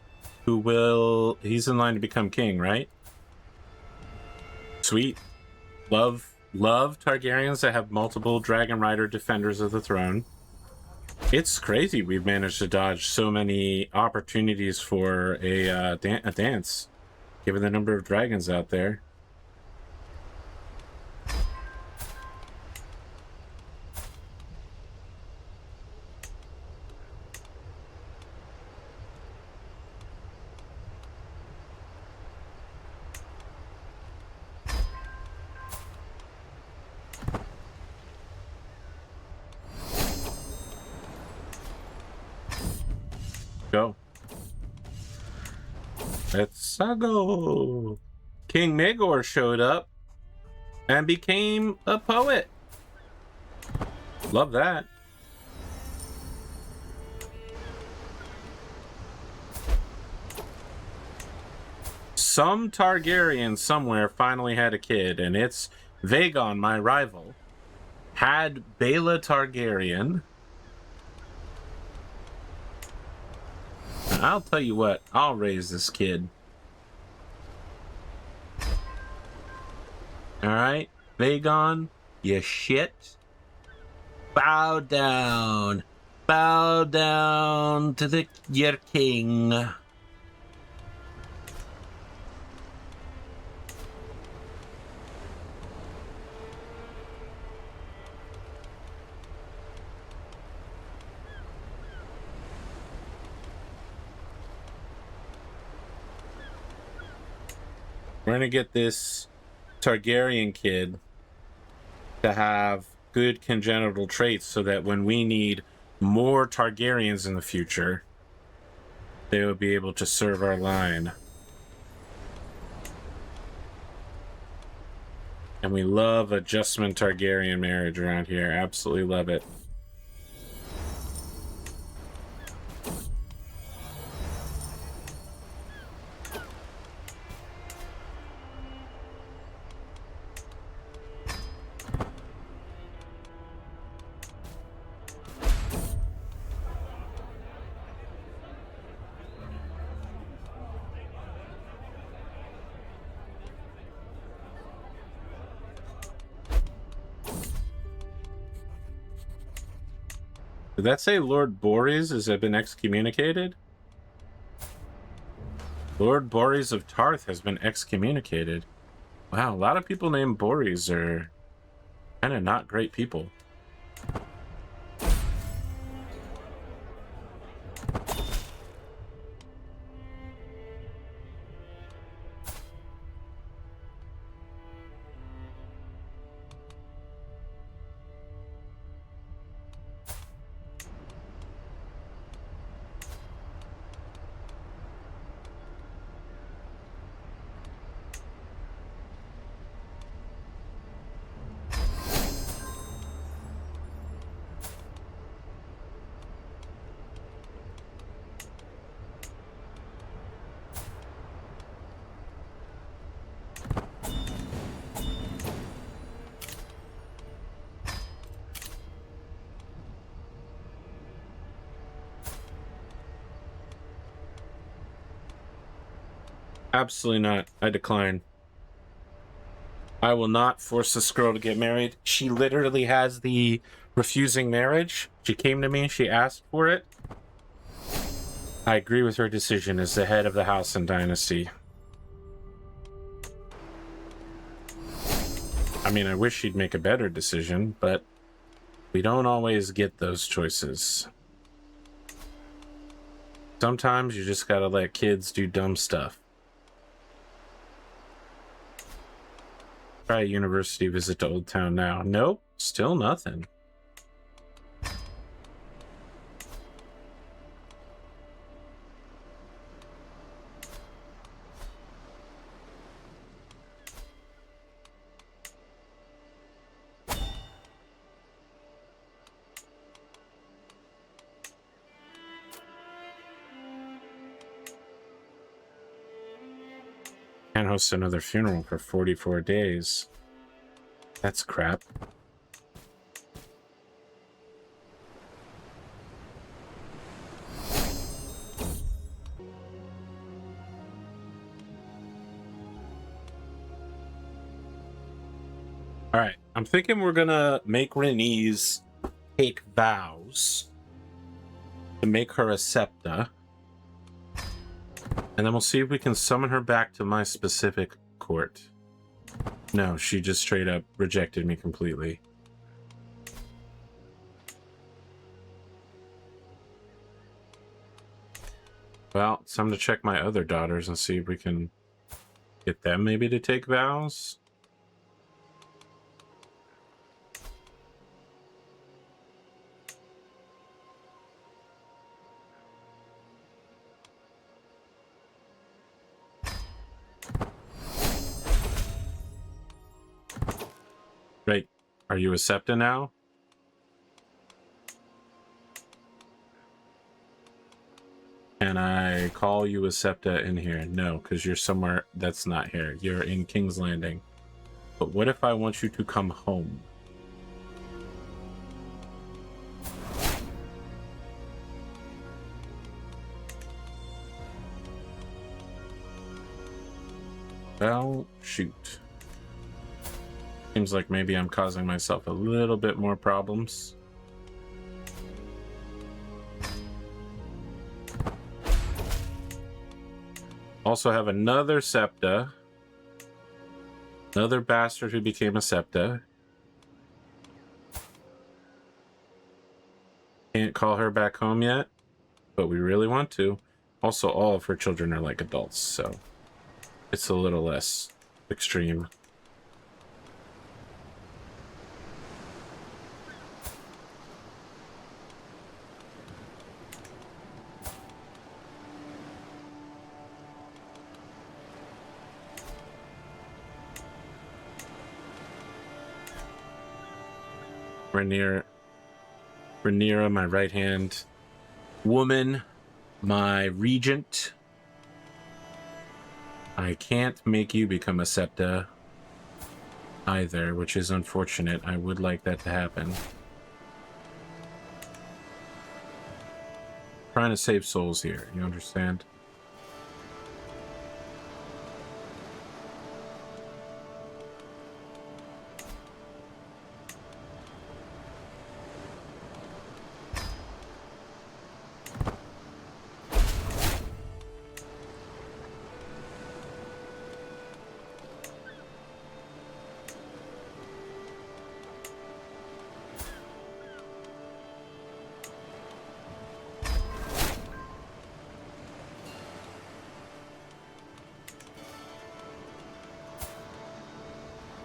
who will... He's in line to become king, right? Sweet. Love Targaryens that have multiple Dragon Rider defenders of the throne. It's crazy we've managed to dodge so many opportunities for a dance, given the number of dragons out there. Go. Let's go. King Maegor showed up and became a poet. Love that. Some Targaryen somewhere finally had a kid, and it's Vaegon, my rival, had Baela Targaryen. I'll tell you what, I'll raise this kid. Alright, Vaegon, you shit. Bow down. Bow down to your king. We're gonna get this Targaryen kid to have good congenital traits so that when we need more Targaryens in the future, they will be able to serve our line. And we love a Justman Targaryen marriage around here. Absolutely love it. Did that say Lord Boris has been excommunicated? Lord Boris of Tarth has been excommunicated. Wow, a lot of people named Boris are kind of not great people. Absolutely not. I decline. I will not force this girl to get married. She literally has the refusing marriage. She came to me, she asked for it. I agree with her decision as the head of the house and dynasty. I mean, I wish she'd make a better decision, but we don't always get those choices. Sometimes you just gotta let kids do dumb stuff. Try a university visit to Old Town now. Nope, still nothing. Can't host another funeral for 44 days. That's crap. All right, I'm thinking we're gonna make Rhaenys take vows to make her a septa. And then we'll see if we can summon her back to my specific court. No, she just straight up rejected me completely. Well, it's time to check my other daughters and see if we can get them maybe to take vows. Great. Are you a septa now? Can I call you a septa in here? No, because you're somewhere that's not here. You're in King's Landing. But what if I want you to come home? Well, shoot. Seems like maybe I'm causing myself a little bit more problems. Also have another septa. Another bastard who became a septa. Can't call her back home yet, but we really want to. Also, all of her children are like adults, so it's a little less extreme. Rhaenyra, my right hand woman, my regent. I can't make you become a septa either, which is unfortunate. I would like that to happen. Trying to save souls here, you understand?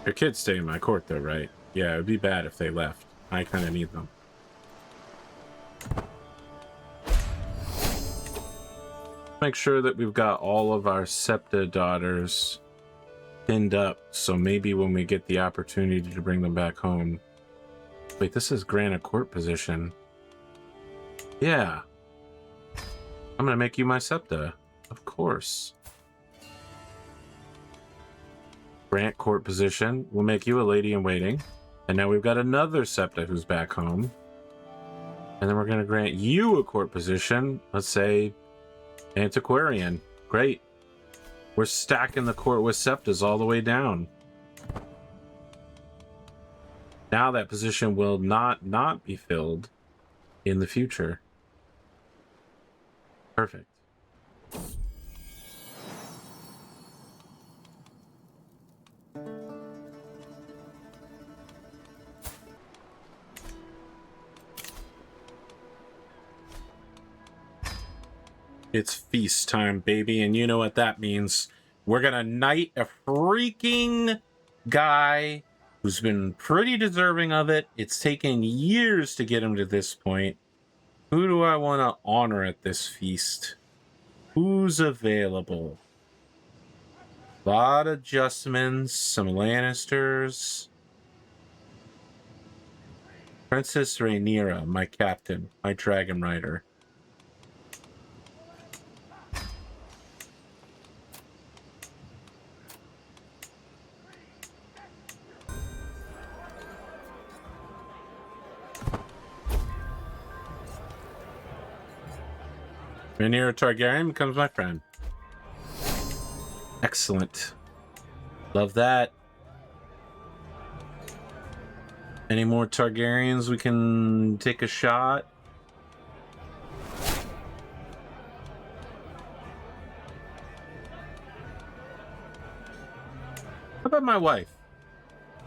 Your kids stay in my court, though, right? Yeah, it would be bad if they left. I kind of need them. Make sure that we've got all of our Septa daughters pinned up, so maybe when we get the opportunity to bring them back home. Wait, this is grant a court position. Yeah. I'm gonna make you my Septa. Of course. Grant court position. We'll make you a lady in waiting. And now we've got another Septa who's back home. And then we're gonna grant you a court position. Let's say antiquarian. Great. We're stacking the court with Septas all the way down. Now that position will not be filled in the future. Perfect. It's feast time, baby, and you know what that means. We're gonna knight a freaking guy who's been pretty deserving of it. It's taken years to get him to this point. Who do I want to honor at this feast? Who's available? A lot of Justmans, some Lannisters. Princess Rhaenyra, my captain, my dragon rider. Rhaenyra Targaryen becomes my friend. Excellent. Love that. Any more Targaryens we can take a shot? How about my wife?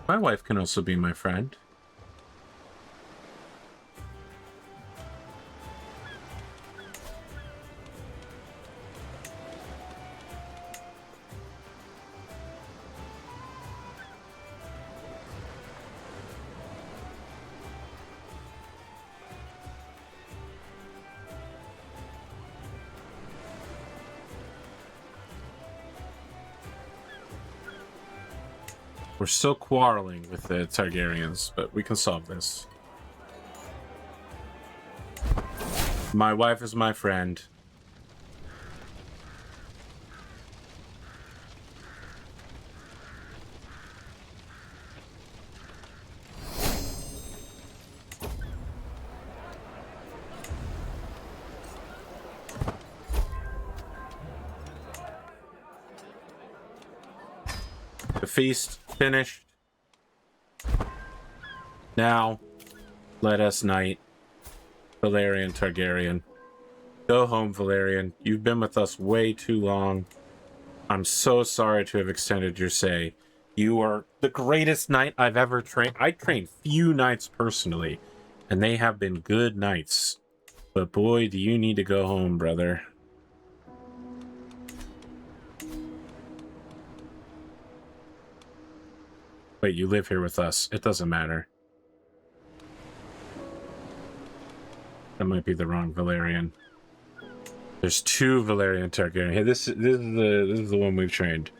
My wife can also be my friend. We're still quarreling with the Targaryens, but we can solve this. My wife is my friend. The feast finished. Now, let us knight Valerian Targaryen. Go home, Valerian. You've been with us way too long. I'm so sorry to have extended your stay. You are the greatest knight I've ever trained. I trained few knights personally, and they have been good knights. But boy, do you need to go home, brother. Wait, you live here with us. It doesn't matter. That might be the wrong Valerian. There's two Valerian Targaryen. Hey, this is the one we've trained.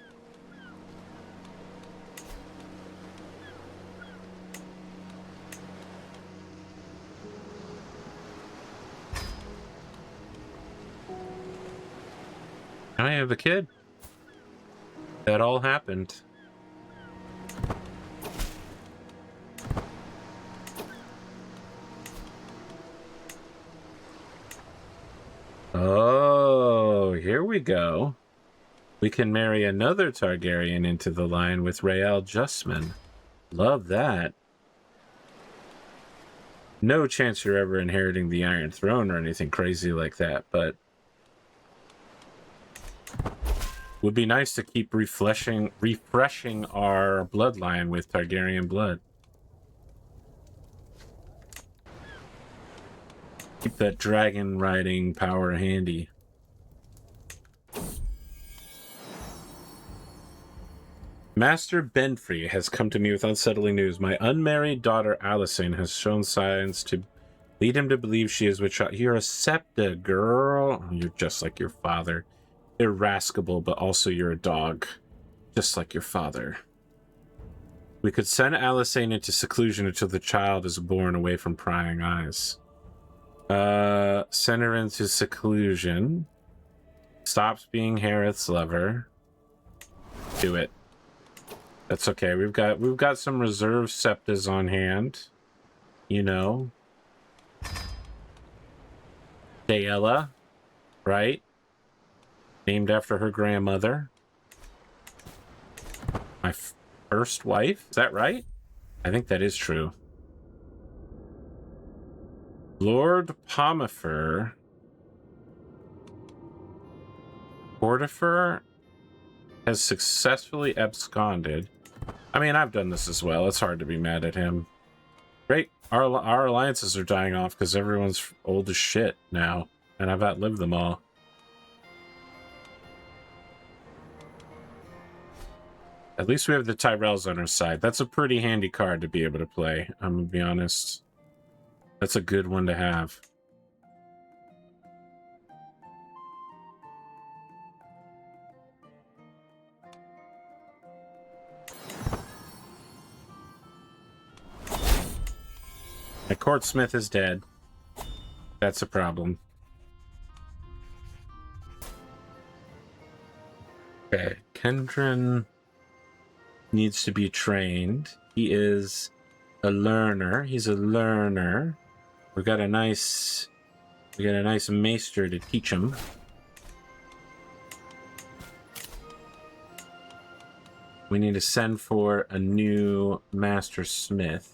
I have a kid. That all happened. Oh, here we go. We can marry another Targaryen into the line with Bernarr Justman. Love that. No chance you're ever inheriting the Iron Throne or anything crazy like that, but would be nice to keep refreshing our bloodline with Targaryen blood. Keep that dragon riding power handy. Master Benfrey has come to me with unsettling news. My unmarried daughter Alicent has shown signs to lead him to believe she is with child. You're a septa, girl. You're just like your father. Irascible, but also you're a dog. Just like your father. We could send Alicent into seclusion until the child is born away from prying eyes. Send her into seclusion. Stops being Harith's lover. Do it. That's okay. We've got some reserve septas on hand. You know. Daella, right? Named after her grandmother. My first wife? Is that right? I think that is true. Lord Pomifer. Portifer has successfully absconded. I mean, I've done this as well. It's hard to be mad at him. Great. Our alliances are dying off because everyone's old as shit now. And I've outlived them all. At least we have the Tyrells on our side. That's a pretty handy card to be able to play, I'm going to be honest. That's a good one to have. My court smith is dead. That's a problem. Okay, Kendron needs to be trained. He is a learner. He's a learner. We got a nice maester to teach him. We need to send for a new master smith.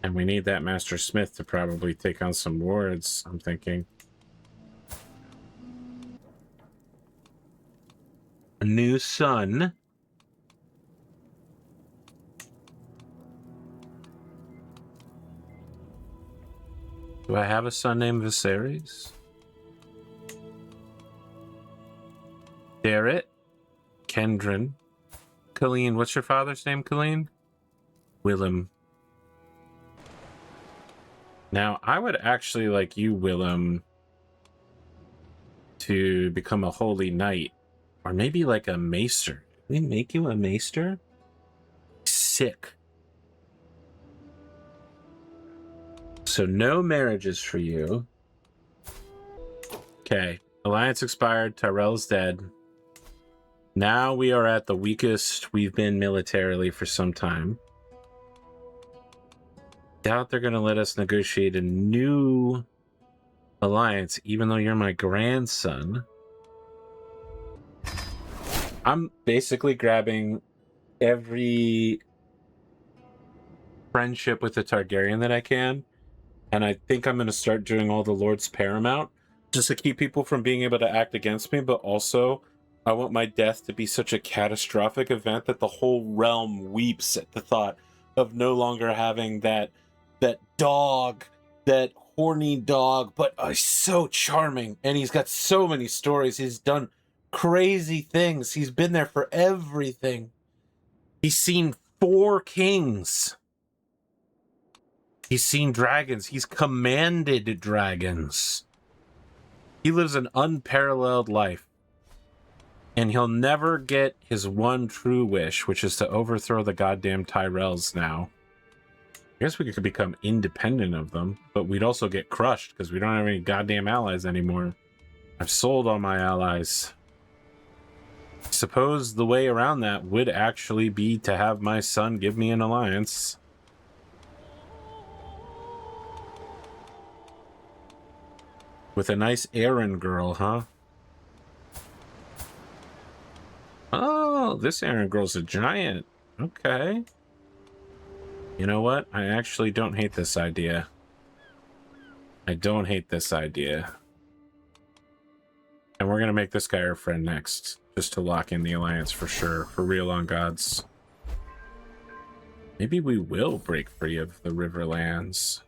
And we need that master smith to probably take on some wards, I'm thinking. A new son. Do I have a son named Viserys? Darrett. Kendron. Colleen. What's your father's name, Colleen? Willem. Now, I would actually like you, Willem, to become a holy knight. Or maybe like a maester. Can we make you a maester? Sick. So no marriages for you. Okay. Alliance expired. Tyrell's dead. Now we are at the weakest we've been militarily for some time. Doubt they're going to let us negotiate a new alliance, even though you're my grandson. I'm basically grabbing every friendship with a Targaryen that I can, and I think I'm going to start doing all the Lords Paramount just to keep people from being able to act against me, but also I want my death to be such a catastrophic event that the whole realm weeps at the thought of no longer having that dog, that horny dog, but he's so charming, and he's got so many stories. He's done crazy things. He's been there for everything. He's seen 4 kings. He's seen dragons. He's commanded dragons. He lives an unparalleled life. And he'll never get his one true wish, which is to overthrow the goddamn Tyrells now. I guess we could become independent of them, but we'd also get crushed because we don't have any goddamn allies anymore. I've sold all my allies. Suppose the way around that would actually be to have my son give me an alliance. With a nice Aaron girl, huh? Oh, this Aaron girl's a giant. Okay. You know what? I actually don't hate this idea. I don't hate this idea. And we're going to make this guy our friend next, just to lock in the alliance for sure, for real on gods. Maybe we will break free of the Riverlands.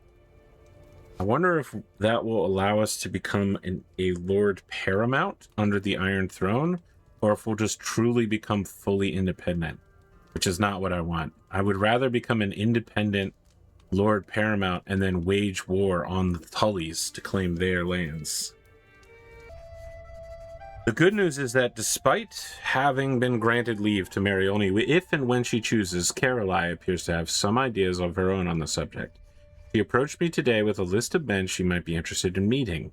I wonder if that will allow us to become a Lord Paramount under the Iron Throne, or if we'll just truly become fully independent, which is not what I want. I would rather become an independent Lord Paramount and then wage war on the Tullys to claim their lands. The good news is that despite having been granted leave to marry only if and when she chooses, Caroline appears to have some ideas of her own on the subject. She approached me today with a list of men she might be interested in meeting.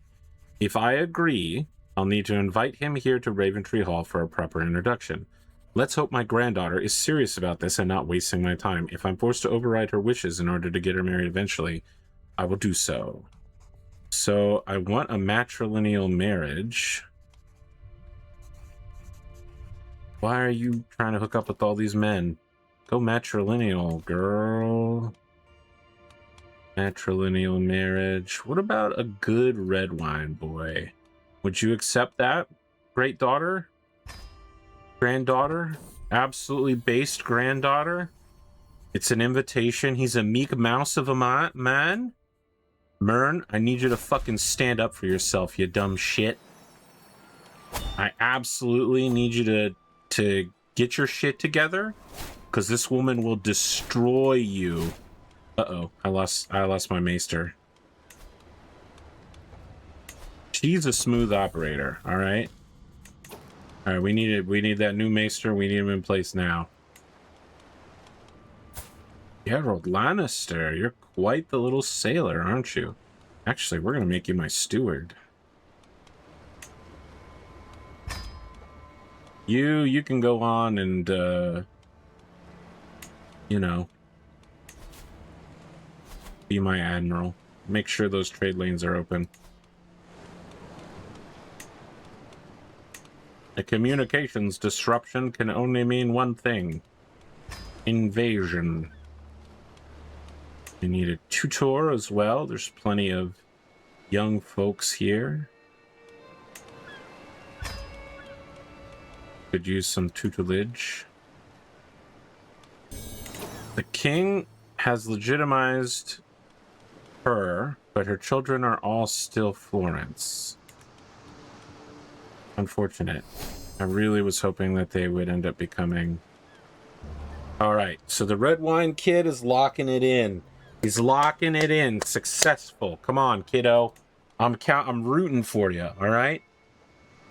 If I agree, I'll need to invite him here to Raventree Hall for a proper introduction. Let's hope my granddaughter is serious about this and not wasting my time. If I'm forced to override her wishes in order to get her married eventually, I will do so. So I want a matrilineal marriage. Why are you trying to hook up with all these men? Go matrilineal, girl. Matrilineal marriage. What about a good red wine boy? Would you accept that? Great daughter? Granddaughter? Absolutely based granddaughter? It's an invitation. He's a meek mouse of a man? Mern, I need you to fucking stand up for yourself, you dumb shit. I absolutely need you to get your shit together, because this woman will destroy you. Uh-oh, I lost my maester. She's a smooth operator, all right? All right, we need that new maester. We need him in place now. Gerald Lannister, you're quite the little sailor, aren't you? Actually, we're gonna make you my steward. You can go on and you know, be my admiral. Make sure those trade lanes are open. A communications disruption can only mean one thing: invasion. We need a tutor as well. There's plenty of young folks here. Could use some tutelage. The king has legitimized her, but her children are all still Florence. Unfortunate. I really was hoping that they would end up becoming... All right, so the red wine kid is locking it in. He's locking it in. Successful. Come on, kiddo. I'm rooting for you, all right?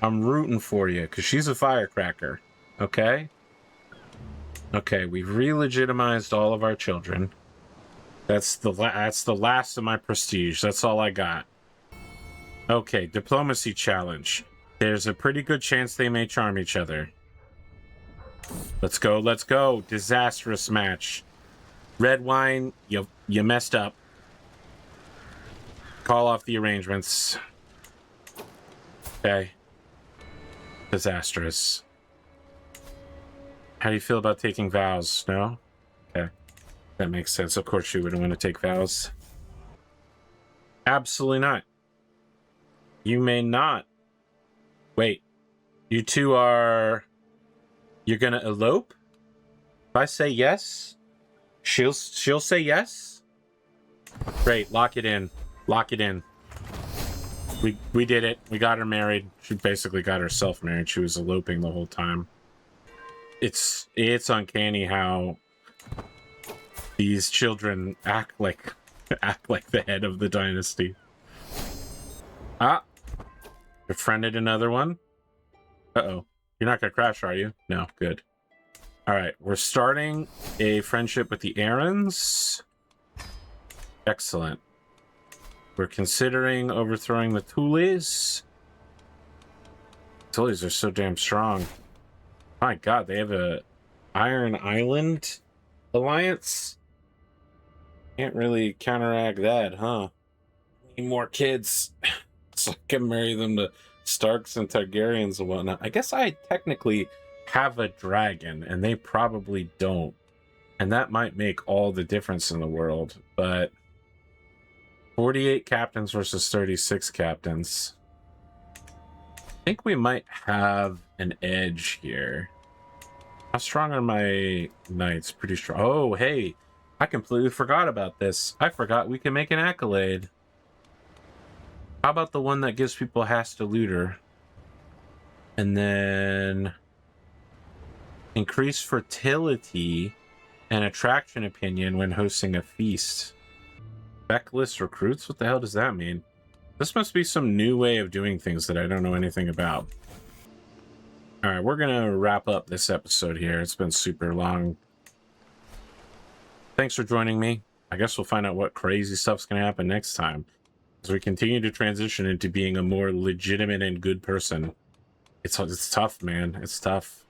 I'm rooting for you, because she's a firecracker, okay? Okay, we've re-legitimized all of our children. That's the last of my prestige. That's all I got. Okay, diplomacy challenge. There's a pretty good chance they may charm each other. Let's go, let's go. Disastrous match. Red wine, you messed up. Call off the arrangements. Okay. Disastrous. How do you feel about taking vows? No? Okay. That makes sense. Of course you wouldn't want to take vows. Absolutely not. You may not. Wait. You two are... You're gonna elope? If I say yes, she'll say yes? Great. Lock it in. Lock it in. We did it. We got her married. She basically got herself married. She was eloping the whole time. It's uncanny how these children act like the head of the dynasty. Ah, befriended another one. Uh-oh. You're not gonna crash, are you? No, good. All right, we're starting a friendship with the Aarons. Excellent. We're considering overthrowing the Tullys. Tullys are so damn strong. My god, they have a Iron Island alliance? Can't really counteract that, huh? Need more kids. So I can marry them to Starks and Targaryens and whatnot. I guess I technically have a dragon, and they probably don't. And that might make all the difference in the world, but... 48 captains versus 36 captains. I think we might have an edge here. How strong are my knights? Pretty strong. Oh, hey, I completely forgot about this. I forgot we can make an accolade. How about the one that gives people Hasta Looter? And then increase fertility and attraction opinion when hosting a feast. Feckless recruits? What the hell does that mean? This must be some new way of doing things that I don't know anything about. All right, we're gonna wrap up this episode here. It's been super long. Thanks for joining me. I guess we'll find out what crazy stuff's gonna happen next time as we continue to transition into being a more legitimate and good person. It's tough, man. It's tough.